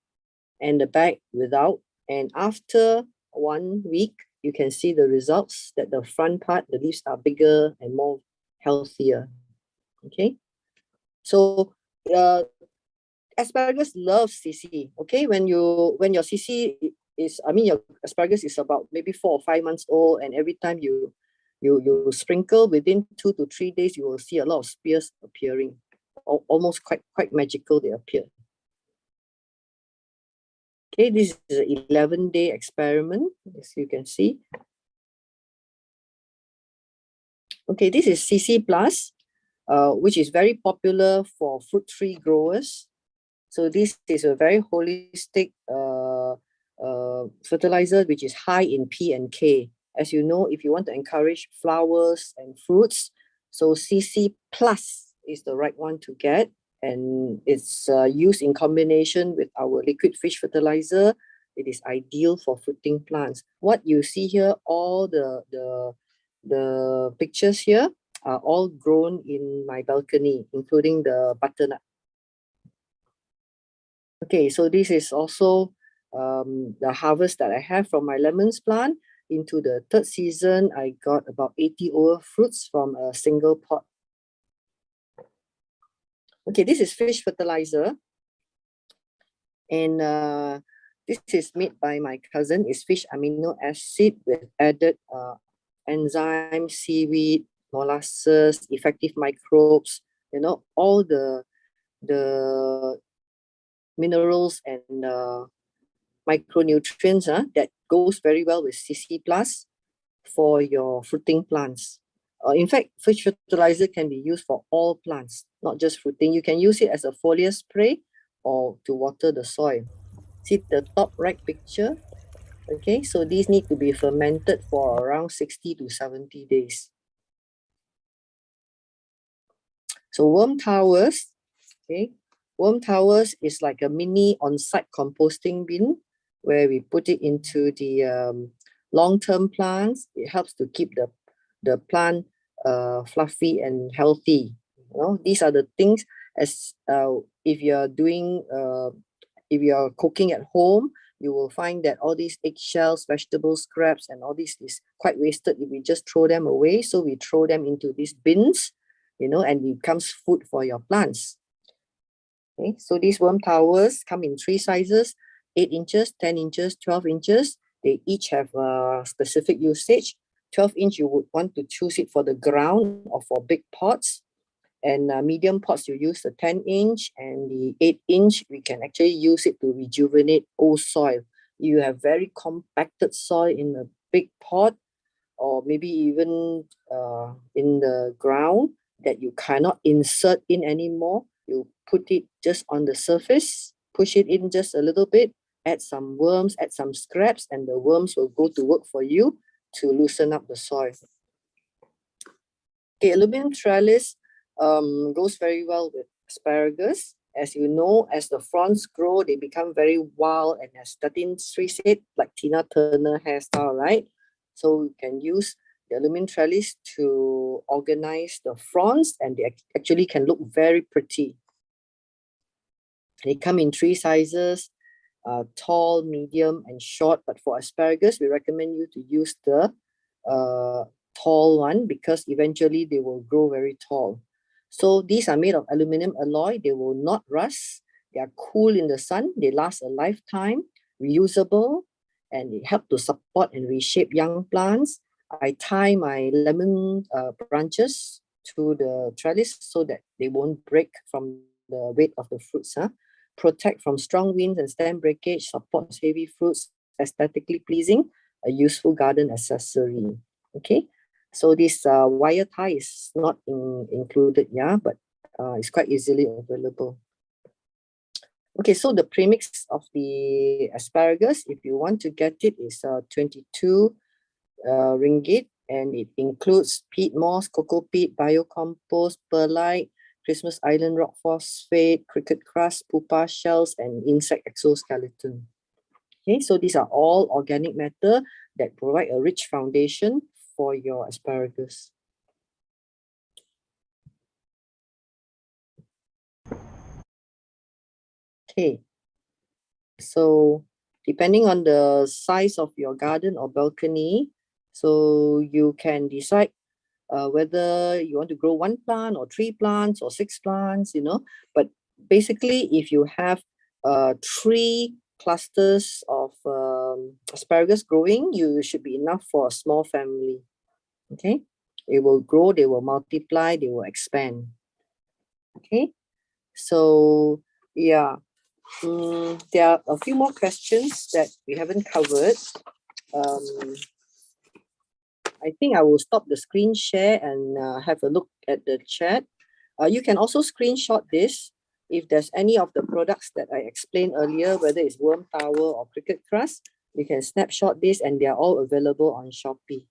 and the back without. And after 1 week, you can see the results that the front part, the leaves are bigger and more healthier. Okay. So asparagus loves CC. Okay, when your CC is, your asparagus is about maybe 4 or 5 months old, and every time you sprinkle, within 2 to 3 days, you will see a lot of spears appearing. Almost quite magical, they appear. Okay, this is an 11-day experiment, as you can see. Okay, this is CC plus, which is very popular for fruit tree growers. So this is a very holistic fertilizer, which is high in P and K. As you know, if you want to encourage flowers and fruits, so CC plus is the right one to get. And it's used in combination with our liquid fish fertilizer. It is ideal for fruiting plants. What you see here, all the pictures here are all grown in my balcony, including the butternut. Okay, so this is also the harvest that I have from my lemons plant. Into the 3rd season, I got about 80 over fruits from a single pot. Okay, this is fish fertilizer. And this is made by my cousin. It's fish amino acid with added enzyme, seaweed, molasses, effective microbes, all the minerals and micronutrients that goes very well with CC plus for your fruiting plants. In fact, fish fertilizer can be used for all plants, not just fruiting. You can use it as a foliar spray or to water the soil. See the top right picture? Okay, so these need to be fermented for around 60 to 70 days. So worm towers, okay. Worm towers is like a mini on-site composting bin where we put it into the long-term plants. It helps to keep the plant fluffy and healthy. These are the things as if you're doing, if you're cooking at home, you will find that all these eggshells, vegetable scraps, and all this is quite wasted if we just throw them away. So we throw them into these bins, and it becomes food for your plants. Okay, so these worm towers come in 3 sizes, 8 inches, 10 inches, 12 inches. They each have a specific usage. 12-inch, you would want to choose it for the ground or for big pots. And medium pots, you use the 10-inch, and the 8-inch, we can actually use it to rejuvenate old soil. You have very compacted soil in a big pot, or maybe even in the ground that you cannot insert in anymore. You put it just on the surface, push it in just a little bit, add some worms, add some scraps, and the worms will go to work for you to loosen up the soil. Okay, aluminum trellis goes very well with asparagus. As you know, as the fronds grow, they become very wild, and as 13.3 said, like Tina Turner hairstyle, right? So you can use the aluminum trellis to organize the fronds, and they actually can look very pretty. They come in 3 sizes, tall, medium, and short. But for asparagus, we recommend you to use the tall one, because eventually they will grow very tall. So these are made of aluminum alloy. They will not rust. They are cool in the sun. They last a lifetime, reusable, and it helps to support and reshape young plants. I tie my lemon branches to the trellis so that they won't break from the weight of the fruits. Protect from strong winds and stem breakage, supports heavy fruits, aesthetically pleasing, a useful garden accessory. Okay, so this wire tie is not included, yeah, but it's quite easily available. Okay, so the premix of the asparagus, if you want to get it, is 22 ringgit, and it includes peat moss, cocoa peat, biocompost, perlite, Christmas Island rock phosphate, cricket crust, pupa shells, and insect exoskeleton. Okay, so these are all organic matter that provide a rich foundation for your asparagus. Okay, so depending on the size of your garden or balcony, so you can decide whether you want to grow 1 plant or 3 plants or 6 plants, but basically if you have 3 clusters of asparagus growing, you should be enough for a small family. Okay, it will grow, they will multiply, they will expand. Okay, so yeah, there are a few more questions that we haven't covered. I think I will stop the screen share and have a look at the chat. You can also screenshot this if there's any of the products that I explained earlier, whether it's worm tower or cricket crust. You can snapshot this, and they are all available on Shopee.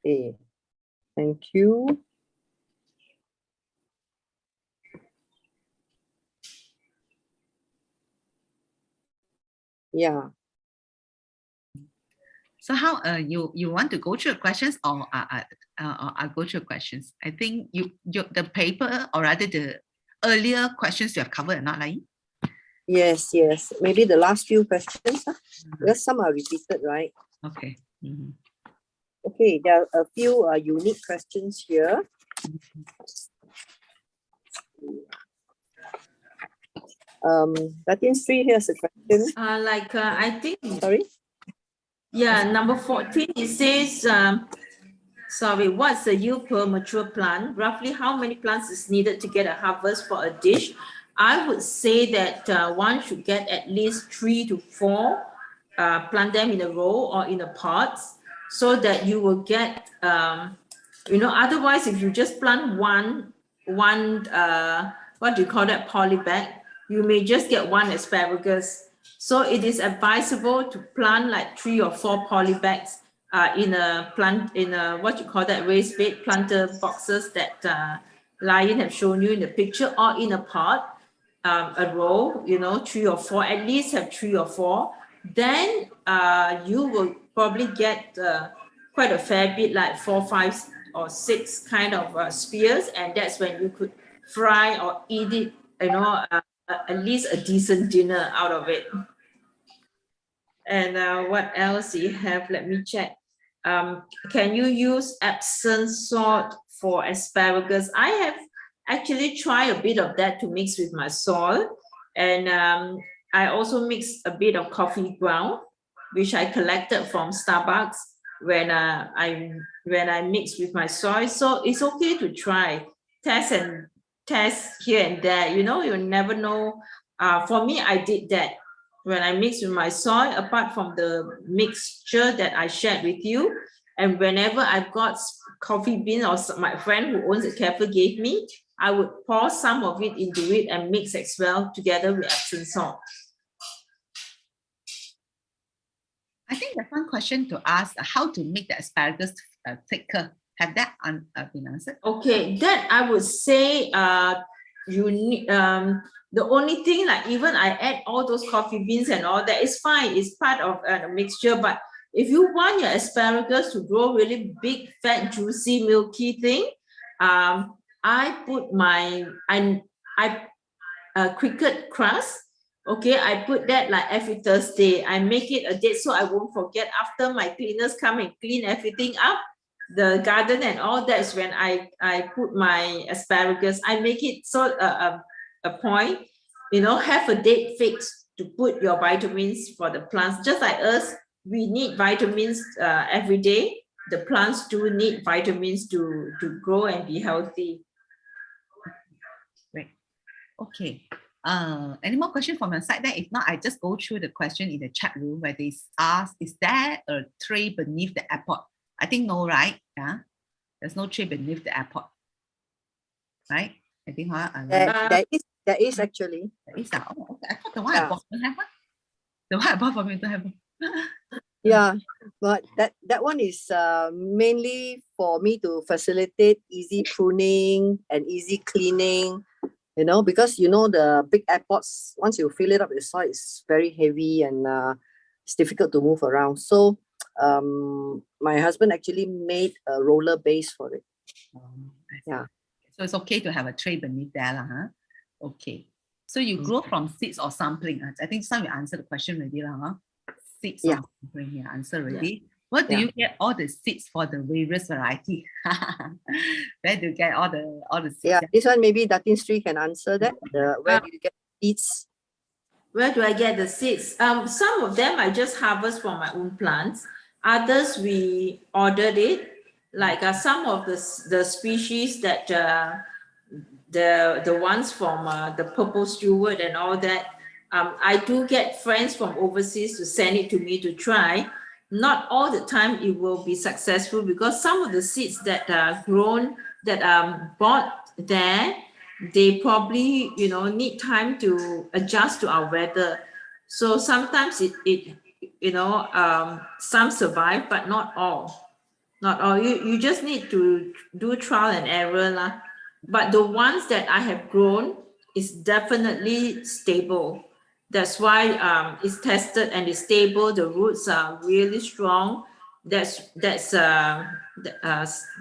Okay, thank you. Yeah. So how you want to go through questions, or I go through questions? I think you the paper, or rather the earlier questions you have covered are not like. Yes. Maybe the last few questions, because some are repeated, right? Okay. Okay, there are a few unique questions here. Latin Sri, here's a question. I think. Sorry? Yeah, number 14, it says, what's the yield per mature plant? Roughly how many plants is needed to get a harvest for a dish? I would say that one should get at least 3 to 4, plant them in a row or in a pots, so that you will get, otherwise if you just plant one, what do you call that, poly bag, you may just get 1 asparagus. So it is advisable to plant like 3 or 4 poly bags in a raised bed planter boxes that Lion have shown you in the picture, or in a pot, a row, 3 or 4, at least have 3 or 4. Then you will probably get quite a fair bit, like 4, 5, or 6 kind of spears, and that's when you could fry or eat it, at least a decent dinner out of it. And what else do you have? Let me check. Can you use Epsom salt for asparagus? I have actually tried a bit of that to mix with my soil, and I also mixed a bit of coffee ground, which I collected from Starbucks when I mixed with my soil. So it's okay to try, test here and there. You never know. For me, I did that. When I mix with my soil, apart from the mixture that I shared with you, and whenever I've got coffee bean, or my friend who owns a cafe gave me, I would pour some of it into it and mix as well together with Epsom salt. I think there's one question to ask: how to make the asparagus thicker? Have that been answered? Okay, that I would say you need the only thing, like even I add all those coffee beans and all that, is fine, it's part of a mixture. But if you want your asparagus to grow really big, fat, juicy, milky thing, I put my cricket crust. Okay, I put that like every Thursday. I make it a date so I won't forget. After my cleaners come and clean everything up, the garden and all, that's when I put my asparagus. I make it so a point, you know, have a date fixed to put your vitamins for the plants. Just like us, we need vitamins every day. The plants do need vitamins to grow and be healthy. Great. Okay. Any more questions from your side there? If not, I just go through the question in the chat room where they ask, is there a tray beneath the airport? I think no, right? Yeah. There's no tray beneath the airport. Right? I think there is actually. There is. Oh, okay. I thought the one I Yeah. bought don't have one. The one I bought from you don't have one. Yeah, but that one is mainly for me to facilitate easy pruning and easy cleaning, you know, because you know the big airports, once you fill it up with soil, it's very heavy and it's difficult to move around. So my husband actually made a roller base for it. Yeah. So it's okay to have a tray beneath there, huh? Okay. So you grow from seeds or sampling. I think some you answered the question already, huh? Seeds or sampling, yeah, answer already. Where do you get all the seeds for the various variety? Where do you get all the seeds? Yeah, this one maybe Datin Sri can answer that. Where do you get seeds? Where do I get the seeds? Some of them I just harvest from my own plants. Others we ordered it. Like some of the species that the ones from the purple steward and all that. I do get friends from overseas to send it to me to try. Not all the time it will be successful because some of the seeds that are grown, that are bought there, they probably, you know, need time to adjust to our weather. So sometimes it you know, some survive, but not all. Not all. You just need to do trial and error lah. But the ones that I have grown is definitely stable. That's why it's tested and it's stable. The roots are really strong. That's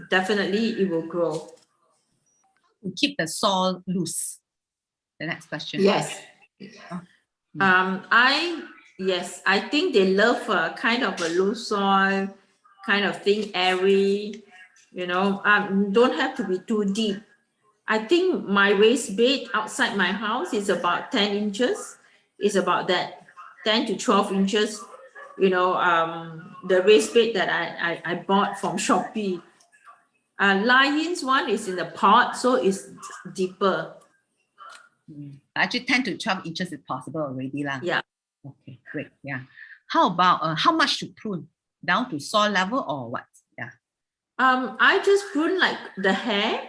definitely it will grow. Keep the soil loose. The next question. Yes. Yes, I think they love kind of a loose soil, kind of thing, airy, you know, don't have to be too deep. I think my raised bed outside my house is about 10 inches. It's about that, 10 to 12 inches, you know, the raised bed that I bought from Shopee. Lion's one is in the pot, so it's deeper. Actually, 10 to 12 inches is possible already lah. Yeah. Okay, great. Yeah. How about how much to prune? Down to soil level or what? Yeah. I just prune like the hair.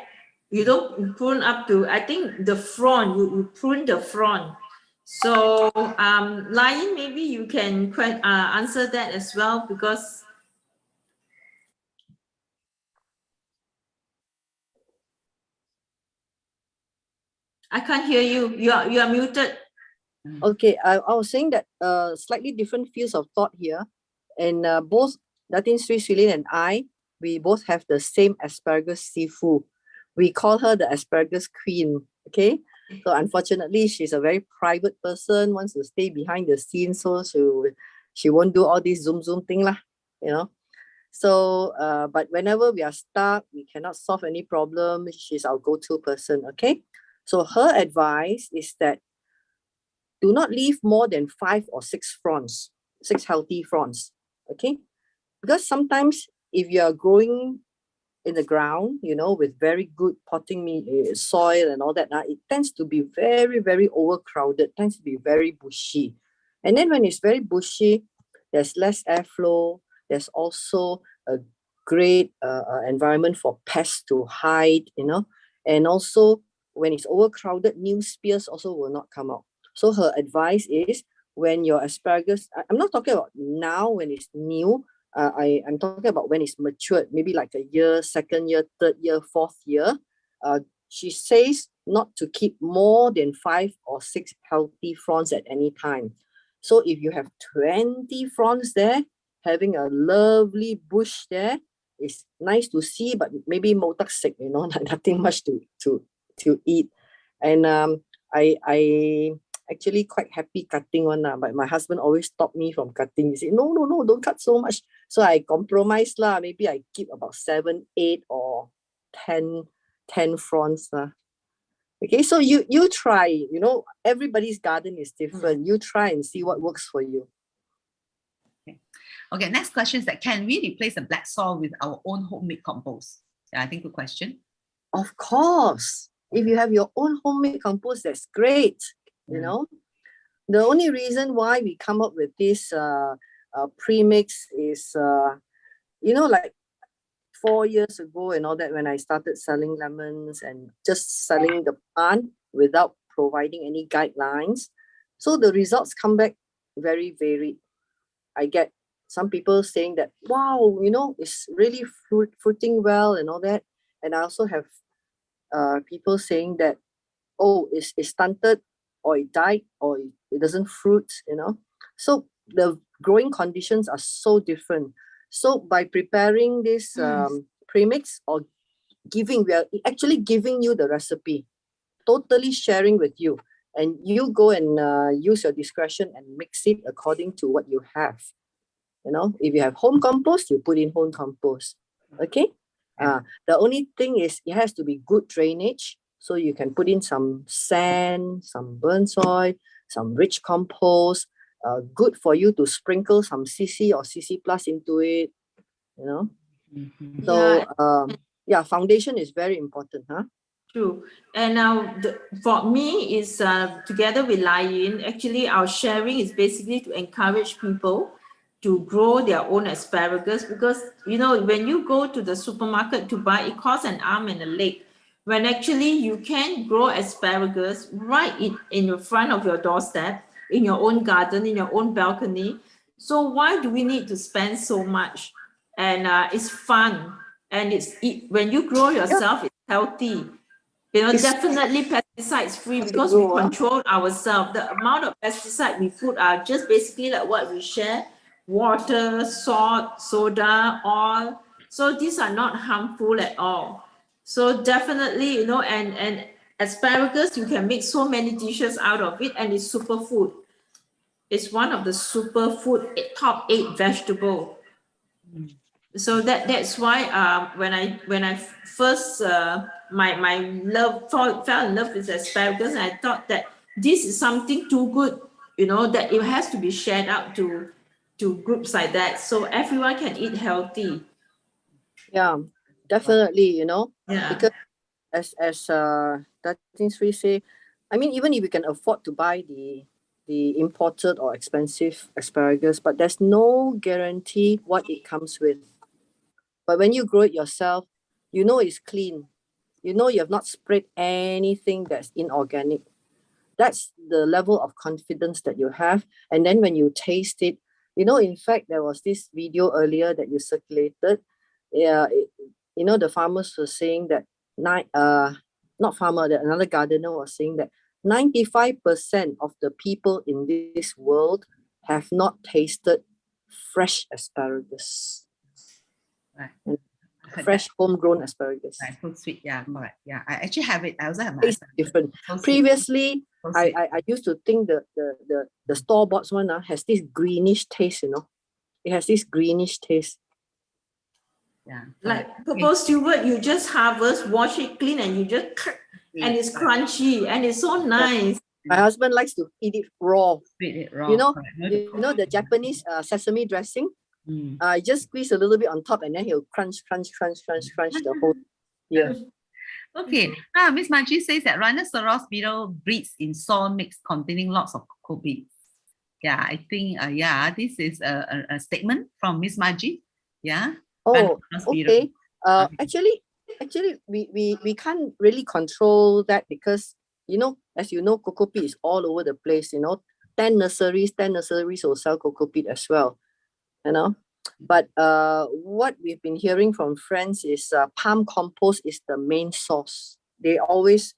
You don't prune up to, I think the frond, you prune the frond. So Lion, maybe you can answer that as well, because I can't hear you. You are muted. Okay, I was saying that slightly different fields of thought here, and both Datin Sri Sulin and I, we both have the same asparagus sifu. We call her the asparagus queen. Okay, so unfortunately, she's a very private person, wants to stay behind the scenes, so she won't do all this zoom thing lah, you know. So, but whenever we are stuck, we cannot solve any problem, she's our go-to person. Okay, so her advice is that do not leave more than 5 or 6 fronds, 6 healthy fronds. Okay, because sometimes if you are growing in the ground, you know, with very good potting soil and all that, it tends to be very overcrowded, tends to be very bushy. And then when it's very bushy, there's less airflow. There's also a great environment for pests to hide, you know. And also when it's overcrowded, new spears also will not come out. So her advice is, when your asparagus, I'm not talking about now when it's new, I'm talking about when it's matured, maybe like a year, second year, third year, fourth year. She says not to keep more than 5 or 6 healthy fronds at any time. So if you have 20 fronds there, having a lovely bush there, it's nice to see, but maybe motak sick, nothing much to eat. And I actually quite happy cutting one, but my husband always stopped me from cutting. He said, no, don't cut so much. So I compromise lah. Maybe I keep about 7, 8 or 10 fronds lah. Okay, so you try, everybody's garden is different. You try and see what works for you. Okay, next question is that can we replace the black soil with our own homemade compost? Yeah, I think good question. Of course. If you have your own homemade compost, that's great. The only reason why we come up with this premix is, like 4 years ago and all that, when I started selling lemons and just selling the plant without providing any guidelines. So the results come back very varied. I get some people saying that, wow, it's really fruiting well and all that. And I also have people saying that, oh, it's stunted, or it died, or it doesn't fruit, So the growing conditions are so different. So by preparing this premix or we are actually giving you the recipe, totally sharing with you. And you go and use your discretion and mix it according to what you have. If you have home compost, you put in home compost. Okay? The only thing is it has to be good drainage. So you can put in some sand, some burnt soil, some rich compost. Good for you to sprinkle some CC or CC plus into it. So foundation is very important, huh? True. And now for me is together with Lion, actually our sharing is basically to encourage people to grow their own asparagus, because when you go to the supermarket to buy, it costs an arm and a leg, when actually you can grow asparagus right in your front of your doorstep, in your own garden, in your own balcony. So why do we need to spend so much? And it's fun, and when you grow yourself, it's healthy. Definitely pesticides free, because we control ourselves. The amount of pesticide we put are just basically like what we share: water, salt, soda, oil. So these are not harmful at all. So definitely, and asparagus, you can make so many dishes out of it, and it's superfood. It's one of the superfood top 8 vegetable. So that's why when I first my love fell in love with asparagus, and I thought that this is something too good, that it has to be shared out to groups like that, so everyone can eat healthy. Yeah, definitely. Yeah. Because as Datin Sri say, I mean, even if you can afford to buy the imported or expensive asparagus, but there's no guarantee what it comes with. But when you grow it yourself, it's clean. You have not sprayed anything that's inorganic. That's the level of confidence that you have. And then when you taste it, in fact, there was this video earlier that you circulated. Yeah, the farmers were saying that not farmer, that another gardener was saying that 95% of the people in this world have not tasted fresh asparagus. Right. Fresh homegrown asparagus. Right, so sweet. Yeah, correct. Yeah, I actually have it. I also have my It's different. So sweet. Previously, So sweet. I used to think the store-bought one has this greenish taste, It has this greenish taste. Yeah. Like purple stewart, you just harvest, wash it clean, and you just cut, and it's crunchy, and it's so nice. My husband likes to eat it raw. Eat it raw. You know the Japanese sesame dressing? Just squeeze a little bit on top, and then he'll crunch the whole year. Okay. Miss Margie says that rhinoceros beetle breeds in soil mix containing lots of cocoa beans. Yeah, I think this is a statement from Miss Margie. Yeah. Oh, okay. Actually, we can't really control that, because as you know, cocoa peat is all over the place. 10 nurseries will sell cocoa peat as well. But what we've been hearing from friends is palm compost is the main source. They always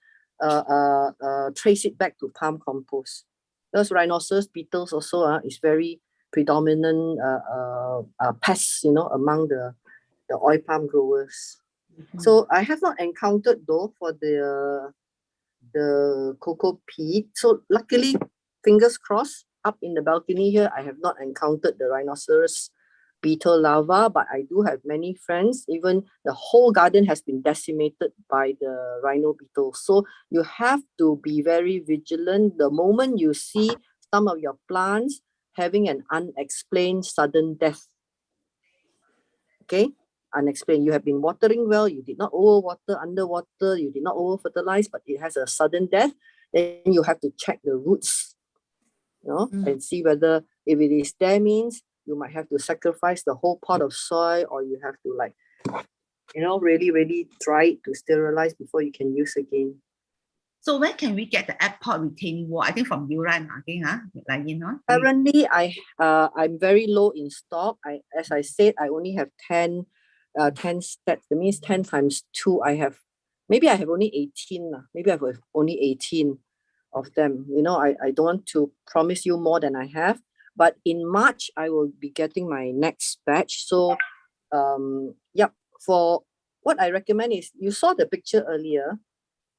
trace it back to palm compost. Those rhinoceros beetles also is very predominant pests, among the oil palm growers. So I have not encountered though for the cocoa peat. So luckily, fingers crossed, up in the balcony here, I have not encountered the rhinoceros beetle larva, but I do have many friends. Even the whole garden has been decimated by the rhino beetle. So you have to be very vigilant. The moment you see some of your plants having an unexplained sudden death, okay? Unexplained. You have been watering well, you did not overwater, underwater, you did not over-fertilize, but it has a sudden death, then you have to check the roots, and see whether if it is there means you might have to sacrifice the whole pot of soil, or you have to really, really dry it to sterilize before you can use again. So where can we get the airport retaining wall? I think from Yuran, Currently, I'm very low in stock. As I said, I only have 10 sets. That means 10 times 2. I have only 18. Maybe I have only 18 of them. I don't want to promise you more than I have. But in March, I will be getting my next batch. So, for what I recommend is, you saw the picture earlier.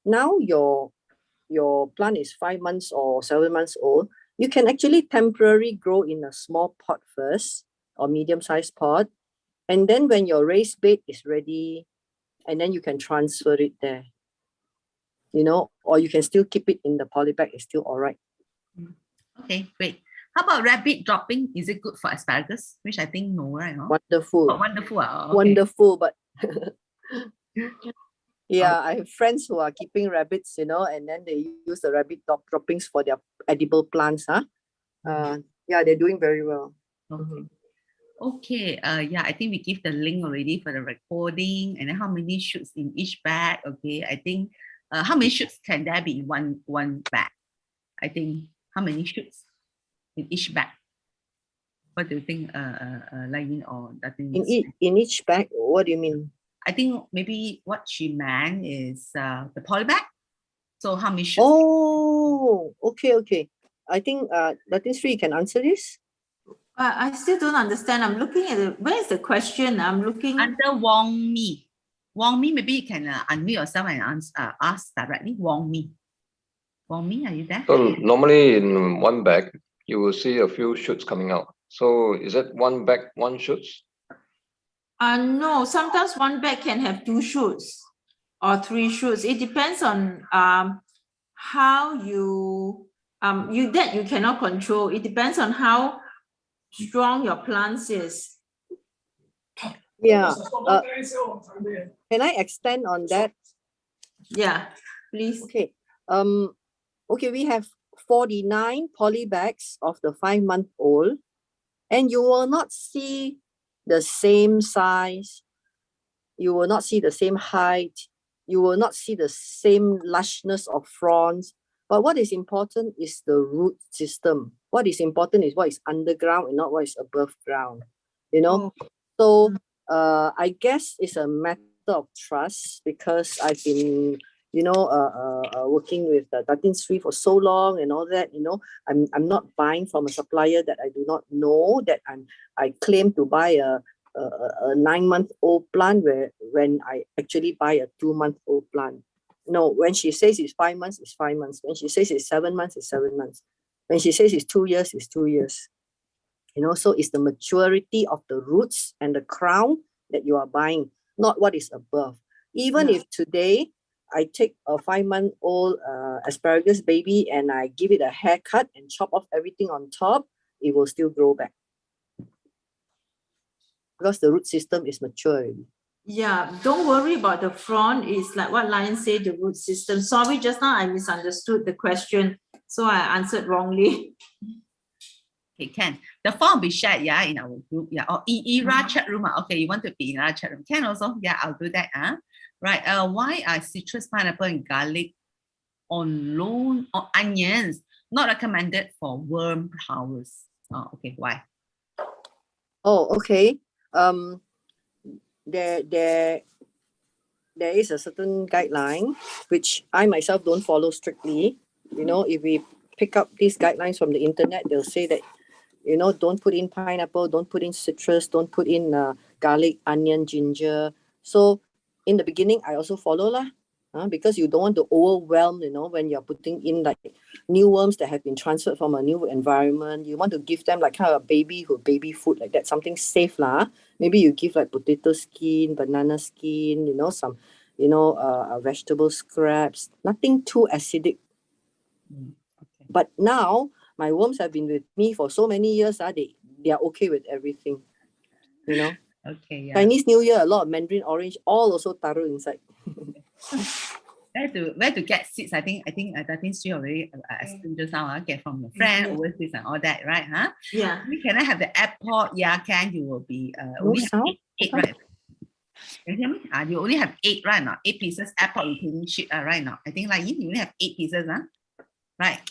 Now your plant is 5 months or 7 months old. You can actually temporarily grow in a small pot first, or medium-sized pot. And then when your raised bed is ready, and then you can transfer it there. Or you can still keep it in the polybag. It's still all right. Okay, great. How about rabbit dropping? Is it good for asparagus? Which I think no, right? Wonderful. Oh, wonderful. Okay. Wonderful, but yeah, I have friends who are keeping rabbits, and then they use the rabbit droppings for their edible plants. Yeah, they're doing very well. Okay. Okay. Yeah, I think we give the link already for the recording, and then how many shoots in each bag. Okay, I think how many shoots can there be in one bag? I think how many shoots in each bag? What do you think, Lai-Yin or Datin? In each bag, what do you mean? I think maybe what she meant is the polybag. So how many shoots? Oh, okay. I think Datin Sri can answer this. I still don't understand. I'm looking at where is the question? I'm looking under Wong Mi. Wong Mi, maybe you can unmute yourself and ask directly. Wong Mi, are you there? So normally in one bag, you will see a few shoots coming out. So is it one bag, one shoots? No, sometimes one bag can have 2 shoots or 3 shoots. It depends on how you you cannot control. It depends on how strong your plants is. Yeah. Can I extend on that? Yeah, please. Okay. Okay, we have 49 poly bags of the 5-month-old, and you will not see the same size. You will not see the same height. You will not see the same lushness of fronds. But what is important is the root system. What is important is what is underground and not what is above ground. So I guess it's a matter of trust, because I've been working with Datin Sri for so long and all that. I'm not buying from a supplier that I do not know, that I claim to buy a 9-month-old plant when I actually buy a 2-month-old plant. No, when she says it's 5 months, it's 5 months. When she says it's 7 months, it's 7 months. When she says it's 2 years, it's 2 years. So it's the maturity of the roots and the crown that you are buying, not what is above. Even if today I take a 5-month-old asparagus baby and I give it a haircut and chop off everything on top, it will still grow back, because the root system is mature already. Yeah, don't worry about the frond. It's like what Lion said, the root system. Sorry, just now I misunderstood the question, so I answered wrongly. Okay, Ken. The form will be shared, in our group, or ERA chat room. Okay, you want to be in our chat room? Can also, I'll do that. Right. Why are citrus, pineapple, and garlic on loan or onions not recommended for worm powers? Okay, why? Oh, okay. There is a certain guideline which I myself don't follow strictly. You know, if we pick up these guidelines from the internet, they'll say that, you know, don't put in pineapple, don't put in citrus, don't put in garlic, onion, ginger. So in the beginning, I also follow lah, because you don't want to overwhelm, you know, when you're putting in like new worms that have been transferred from a new environment. You want to give them like kind of baby food like that, something safe lah. Maybe you give like potato skin, banana skin, you know, some, you know, vegetable scraps, nothing too acidic. Okay. But now my worms have been with me for so many years. They are okay with everything, you know. Okay, yeah. Chinese New Year, a lot of mandarin orange, all also taro inside. Where to get seeds? I think Sri already explained just now. Get from your friend, overseas and all that, right? Huh? Yeah. Can I have the airport? Yeah, you will be No only have sound? eight, right? Can you hear me? You only have 8 right now. 8 pieces airport retaining sheet right now. I think like you only have 8 pieces, right?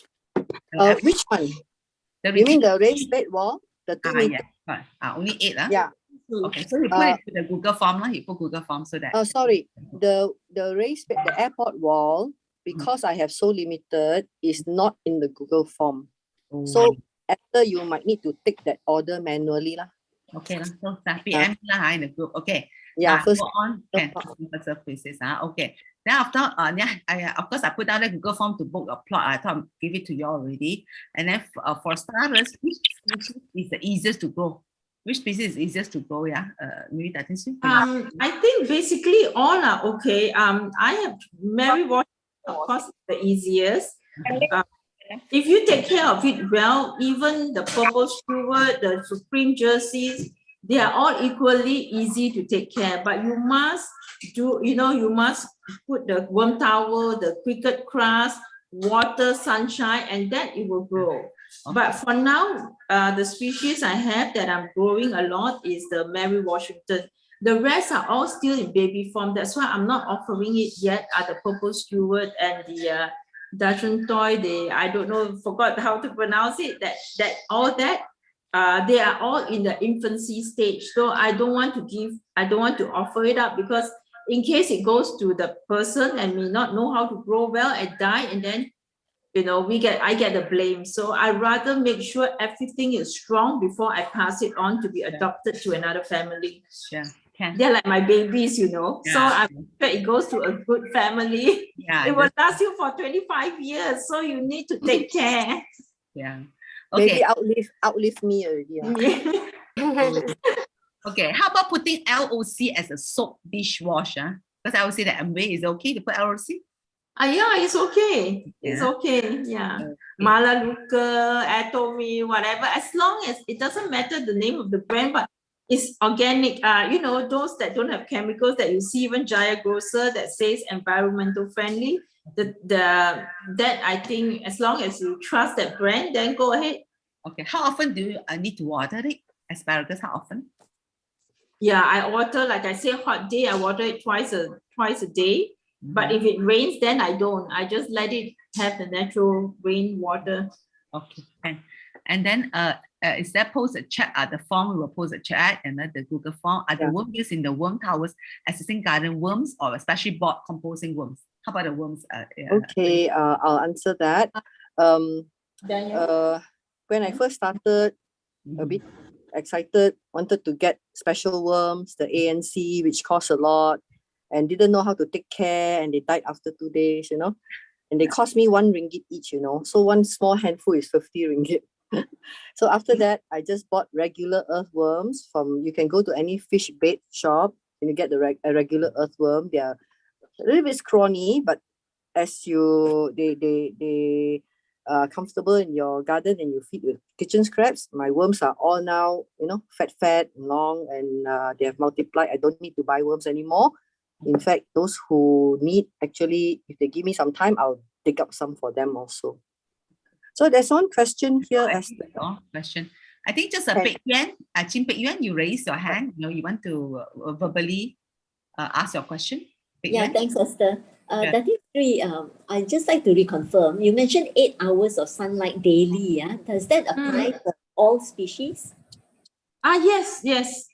Which one? The You mean retaining the raised bed wall? The 2 meter? yeah. Only 8 Yeah. Okay, so you put it to the Google form lah. You put Google form so that. Sorry, the raised bed, the airport wall, because I have so limited, is not in the Google form. Oh, So after you might need to take that order manually lah. okay lah. So PM lah in the group. Okay. Yeah, first. Go on. Can first serve basis. Okay. Then after of course I put down the Google form to book a plot. I thought I'd give it to you already. And then for starters, which species is the easiest to grow? Which species is easiest to grow? Yeah, maybe that is. I think basically all are okay. I have Mary Washington, of course, the easiest. If you take care of it well, even the purple steward, the supreme jerseys, they are all equally easy to take care. But you must you must put the worm tower, the cricket grass, water, sunshine, and then it will grow. Okay. But for now, the species I have that I'm growing a lot is the Mary Washington. The rest are all still in baby form. That's why I'm not offering it yet. Are the purple steward and the Dachshund toy. I don't know, forgot how to pronounce it. They are all in the infancy stage. So I don't want to offer it up, because in case it goes to the person and may not know how to grow well and die, and then I get the blame. So I rather make sure everything is strong before I pass it on to be adopted to another family. Yeah. They're like my babies, So I'm sure it goes to a good family. Yeah, it will last you for 25 years. So you need to take care. Yeah. Okay. Maybe outlive me already. Okay. How about putting LOC as a soap dishwasher? Because I would say that Amway is okay to put LOC. Yeah, it's okay. It's okay. Yeah. Okay. Malaluka, Atomy, whatever. As long as it doesn't matter the name of the brand, but it's organic. Those that don't have chemicals that you see, even Jaya Grocer that says environmental friendly. That I think, as long as you trust that brand, then go ahead. Okay. How often do you need to water it? Asparagus, how often? Yeah, I water, like I say, hot day, I water it twice a day. But if it rains, then I don't. I just let it have the natural rain water. Okay. And then is there post a chat? The form we will post a chat, and then the Google form. Are the worms used in the worm towers assisting garden worms, or especially board composing worms? How about the worms? Okay, I'll answer that. When I first started, a bit excited, wanted to get special worms, the ANC, which cost a lot, and didn't know how to take care, and they died after 2 days, and they cost me 1 ringgit each, so one small handful is 50 ringgit. So after that, I just bought regular earthworms you can go to any fish bait shop and you get a regular earthworm. They are a little bit scrawny, but as they comfortable in your garden and you feed with kitchen scraps. My worms are all now, fat, long, and they have multiplied. I don't need to buy worms anymore. In fact, those who need, actually, if they give me some time, I'll dig up some for them also. So there's one question here. Question. I think just a Pei Yuan, Chin Pei Yuan, you raise your hand. You want to verbally ask your question? Yeah, thanks, Esther. That is three. I'd just like to reconfirm. You mentioned 8 hours of sunlight daily. Yeah, does that apply to all species? Yes, yes.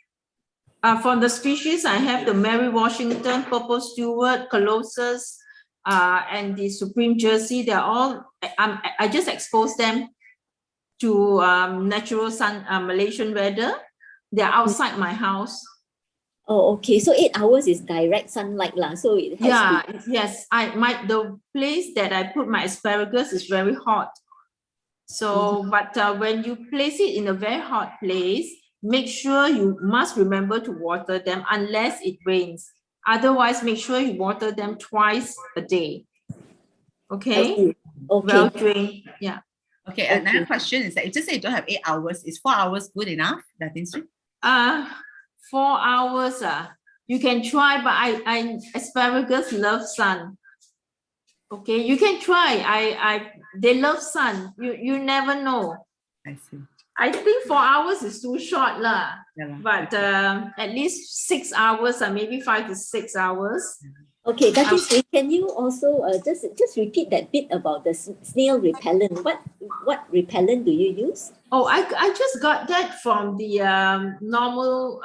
From the species, I have the Mary Washington, Purple Stewart, Colossus, and the Supreme Jersey. They're all, I just expose them to natural sun, Malaysian weather. They're outside my house. Oh, okay. So 8 hours is direct sunlight lah. So it has Yeah, to. yes. The place that I put my asparagus is very hot. So, but when you place it in a very hot place, make sure you must remember to water them unless it rains. Otherwise, make sure you water them twice a day. Okay? Okay. Well drained. Yeah. Okay, another question is that you just say you don't have 8 hours. Is 4 hours good enough? That is 4 hours. You can try, but I asparagus love sun. Okay, you can try. They love sun. You never know. I see. I think 4 hours is too short lah. Yeah, But at least 6 hours or maybe 5 to 6 hours. Okay, that is, can you also just repeat that bit about the snail repellent? What repellent do you use? Oh, I just got that from the normal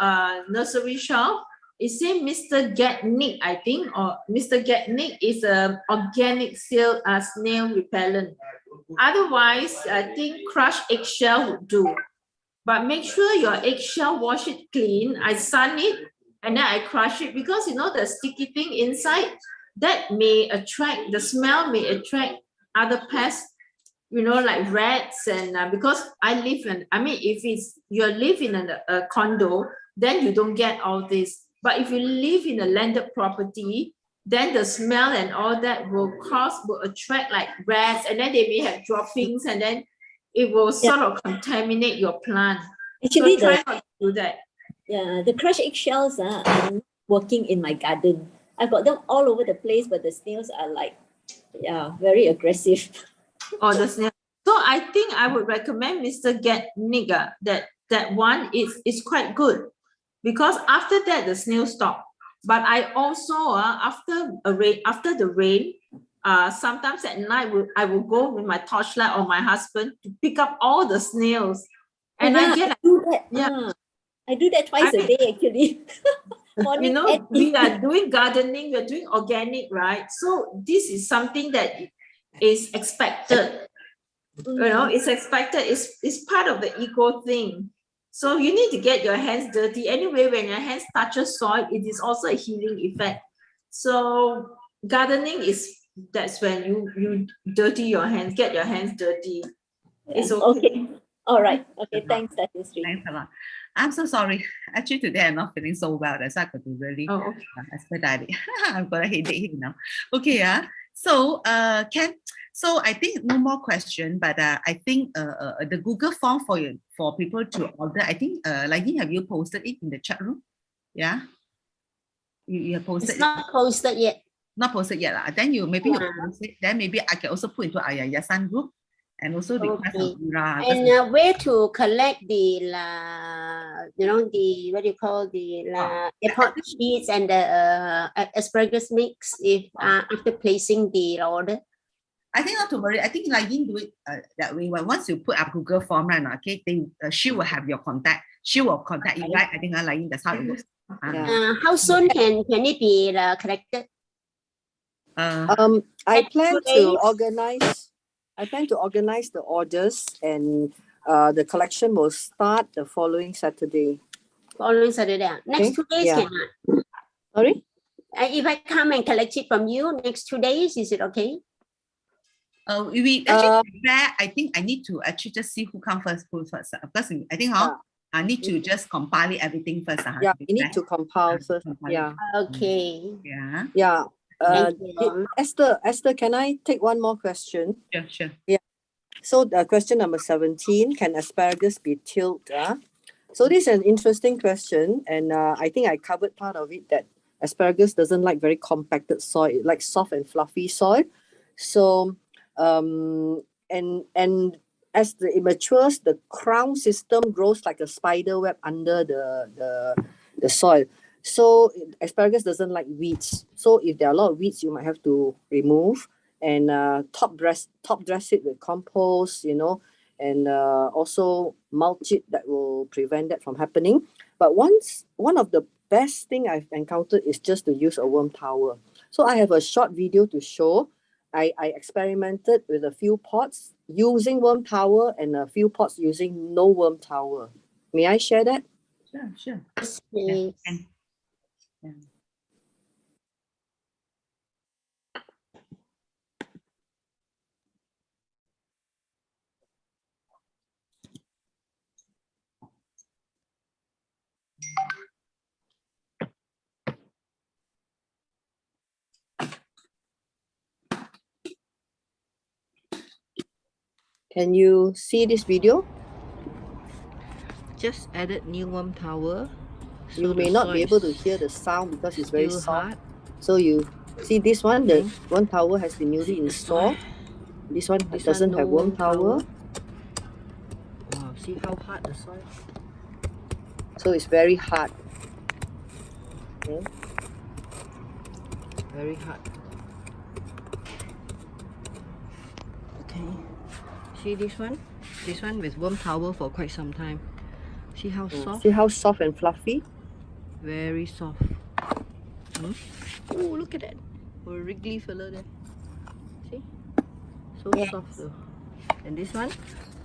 nursery shop. It says Mr. Getnik, I think, or Mr. Getnik is a organic snail repellent. Otherwise, I think crushed eggshell would do. But make sure your eggshell, wash it clean. I sun it and then I crush it because you know the sticky thing inside that may attract, the smell may attract other pests, you know, like rats. And because I live in, I mean, if it's you live in a condo, then you don't get all this. But if you live in a landed property, then the smell and all that will attract like rats, and then they may have droppings, and then it will sort of contaminate your plant. Actually, so try not to do that. Yeah, the crushed eggshells are not working in my garden. I've got them all over the place, but the snails are like, very aggressive. Or the snail. So I think I would recommend Mr. Getnik, that one is quite good because after that the snail stop. But I also after the rain, sometimes at night I will go with my torchlight or my husband to pick up all the snails. And I do that. I do that twice a day actually. You know, we are doing gardening, we're doing organic, right? So this is something that is expected. You know, it's expected, it's part of the eco thing. So you need to get your hands dirty. Anyway, when your hands touches soil, it is also a healing effect. So gardening that's when you dirty your hands, get your hands dirty. It's okay. All right. Okay, thanks, Thanks a lot. I'm so sorry. Actually, today I'm not feeling so well. That's why I got to really expedite it. I've got a headache now. Okay, so Ken, so I think no more question, but I think the Google form for people to order, I think Lagi, have you posted it in the chat room? Yeah, you have posted. It's not posted yet. Not posted yet, then you post it. Then maybe I can also put into our Yayasan group. And also request of Ira. And where to collect the you know, the what do you call the airport sheets and the asparagus mix if after placing the order? I think not to worry. I think Lagin do it that way. Once you put up Google form, right? Okay, she will have your contact. She will contact you, right? I think Lagin, that's how it goes. How soon can it be collected? I plan to organize the orders, and the collection will start the following Saturday. Next 2 days, cannot. Sorry? If I come and collect it from you next 2 days, is it okay? We actually I think I need to actually just see who comes first. Because I think I need to just compile everything first. Yeah, you need to compile first. Yeah. Okay. Yeah. Yeah. Esther, can I take one more question? Yeah, sure. Yeah. So question number 17, can asparagus be tilled? So this is an interesting question, and I think I covered part of it, that asparagus doesn't like very compacted soil. It likes soft and fluffy soil. So and as it matures, the crown system grows like a spider web under the soil. So asparagus doesn't like weeds. So if there are a lot of weeds, you might have to remove and top dress it with compost, you know, and also mulch it, that will prevent that from happening. But one of the best thing I've encountered is just to use a worm tower. So I have a short video to show. I experimented with a few pots using worm tower and a few pots using no worm tower. May I share that? Sure, sure. Yes, Yeah. please. And, yeah. Can you see this video? Just added new worm tower. So you may not be able to hear the sound because it's very soft. Hard. So you see this one, the worm tower has been newly installed. This one doesn't have worm tower. Wow, see how hard the soil is? So it's very hard. Okay. Very hard. Okay. See this one? This one with worm tower for quite some time. See how soft? See how soft and fluffy? Very soft. Oh, look at that. A wriggly fella there. See? So soft though. And this one?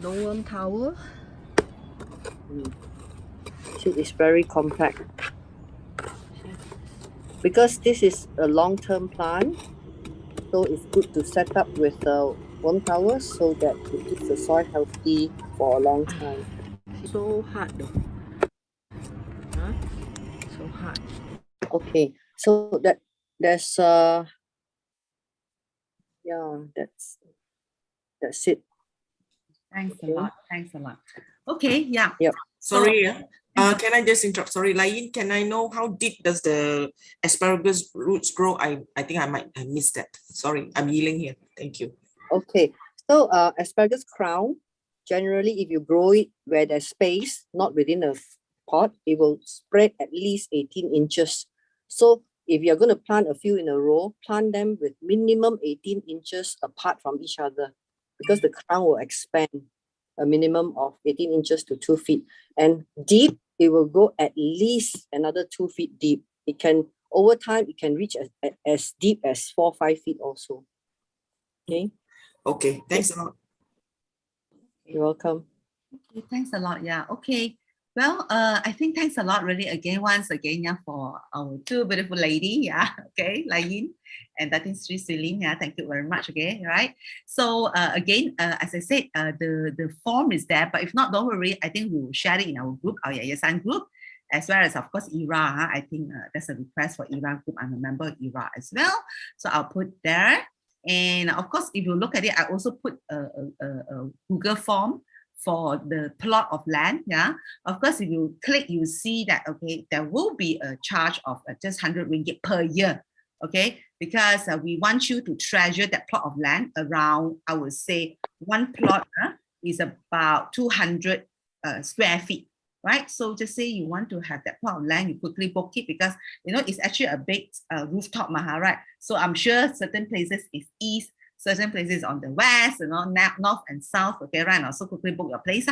No worm tower. See, it's very compact. Because this is a long-term plant, so it's good to set up with the worm tower so that it keeps the soil healthy for a long time. So hard though. Huh? So hard. Okay, so there's yeah, that's it. Thanks a lot. Thanks a lot. Okay, yeah. Yep. Sorry, can I just interrupt? Sorry, Lain, can I know how deep does the asparagus roots grow? I think I missed that. Sorry, I'm yielding here. Thank you. Okay, so asparagus crown, generally if you grow it where there's space, not within a pot, it will spread at least 18 inches. So if you're going to plant a few in a row, plant them with minimum 18 inches apart from each other, because the crown will expand a minimum of 18 inches to 2 feet. And deep, it will go at least another 2 feet deep. It can, over time, it can reach as deep as 4 or 5 feet also. Okay. Okay, thanks a lot. You're welcome. Okay, thanks a lot. Yeah. Okay. Well, I think thanks a lot, really, once again, yeah, for our two beautiful lady, yeah, okay, Lain and Datin Sri Silin, yeah, thank you very much, okay, right? So again, as I said, the form is there, but if not, don't worry, I think we will share it in our group, our Yayasan group, as well as, of course, IRA. I think there's a request for IRA group. I'm a member of IRA as well, so I'll put there. And of course, if you look at it, I also put a Google form for the plot of land. Yeah, of course, if you click, you see that, okay, there will be a charge of just 100 ringgit per year, okay, because we want you to treasure that plot of land around, I would say, one plot is about 200 square feet, right? So just say you want to have that plot of land, you quickly book it, because you know it's actually a big rooftop, right? So I'm sure certain places is east, certain places on the west, you know, north and south, okay, right now, so quickly book your place.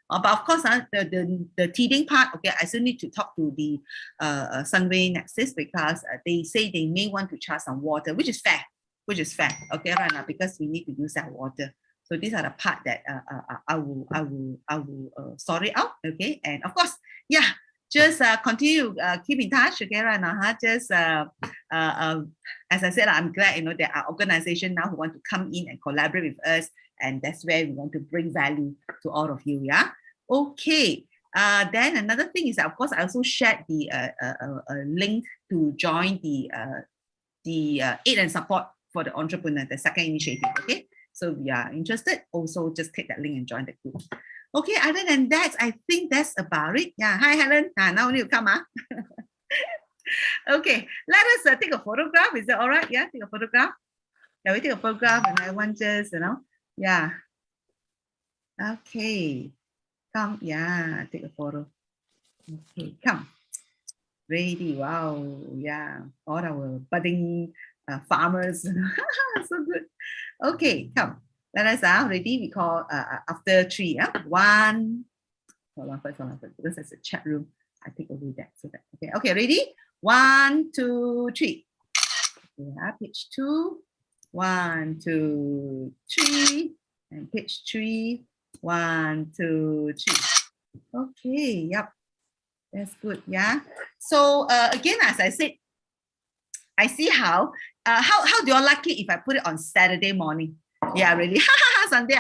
But of course, the teething part, okay, I still need to talk to the Sunway Nexus, because they say they may want to charge some water, which is fair, okay, right now, because we need to use that water. So these are the part that I will sort it out, okay, and of course, yeah, just continue keep in touch, okay, right now, just as I said, I'm glad, you know, there are organizations now who want to come in and collaborate with us, and that's where we want to bring value to all of you. Yeah. Okay. Then another thing is that, of course, I also shared the link to join the aid and support for the entrepreneur, the second initiative. Okay. So if you are interested, also just click that link and join the group. Okay. Other than that, I think that's about it. Yeah. Hi, Helen. Now you come. Okay, let us take a photograph. Is that all right? Yeah, take a photograph. Yeah, we take a photograph, and I want just, you know, yeah. Okay, come, yeah, take a photo. Okay, come. Ready, wow, yeah, all our budding farmers. So good. Okay, come. Let us ready. We call after 3. 1. Hold on first, because there's a chat room. I take away that so that okay. Ready? 1, 2, 3. Yeah, page 2. 1, 2, 3, and page 3. 1, 2, 3. Okay. Yep. That's good. Yeah. So again, as I said, I see how do you all like it if I put it on Saturday morning? Yeah, really. Sunday I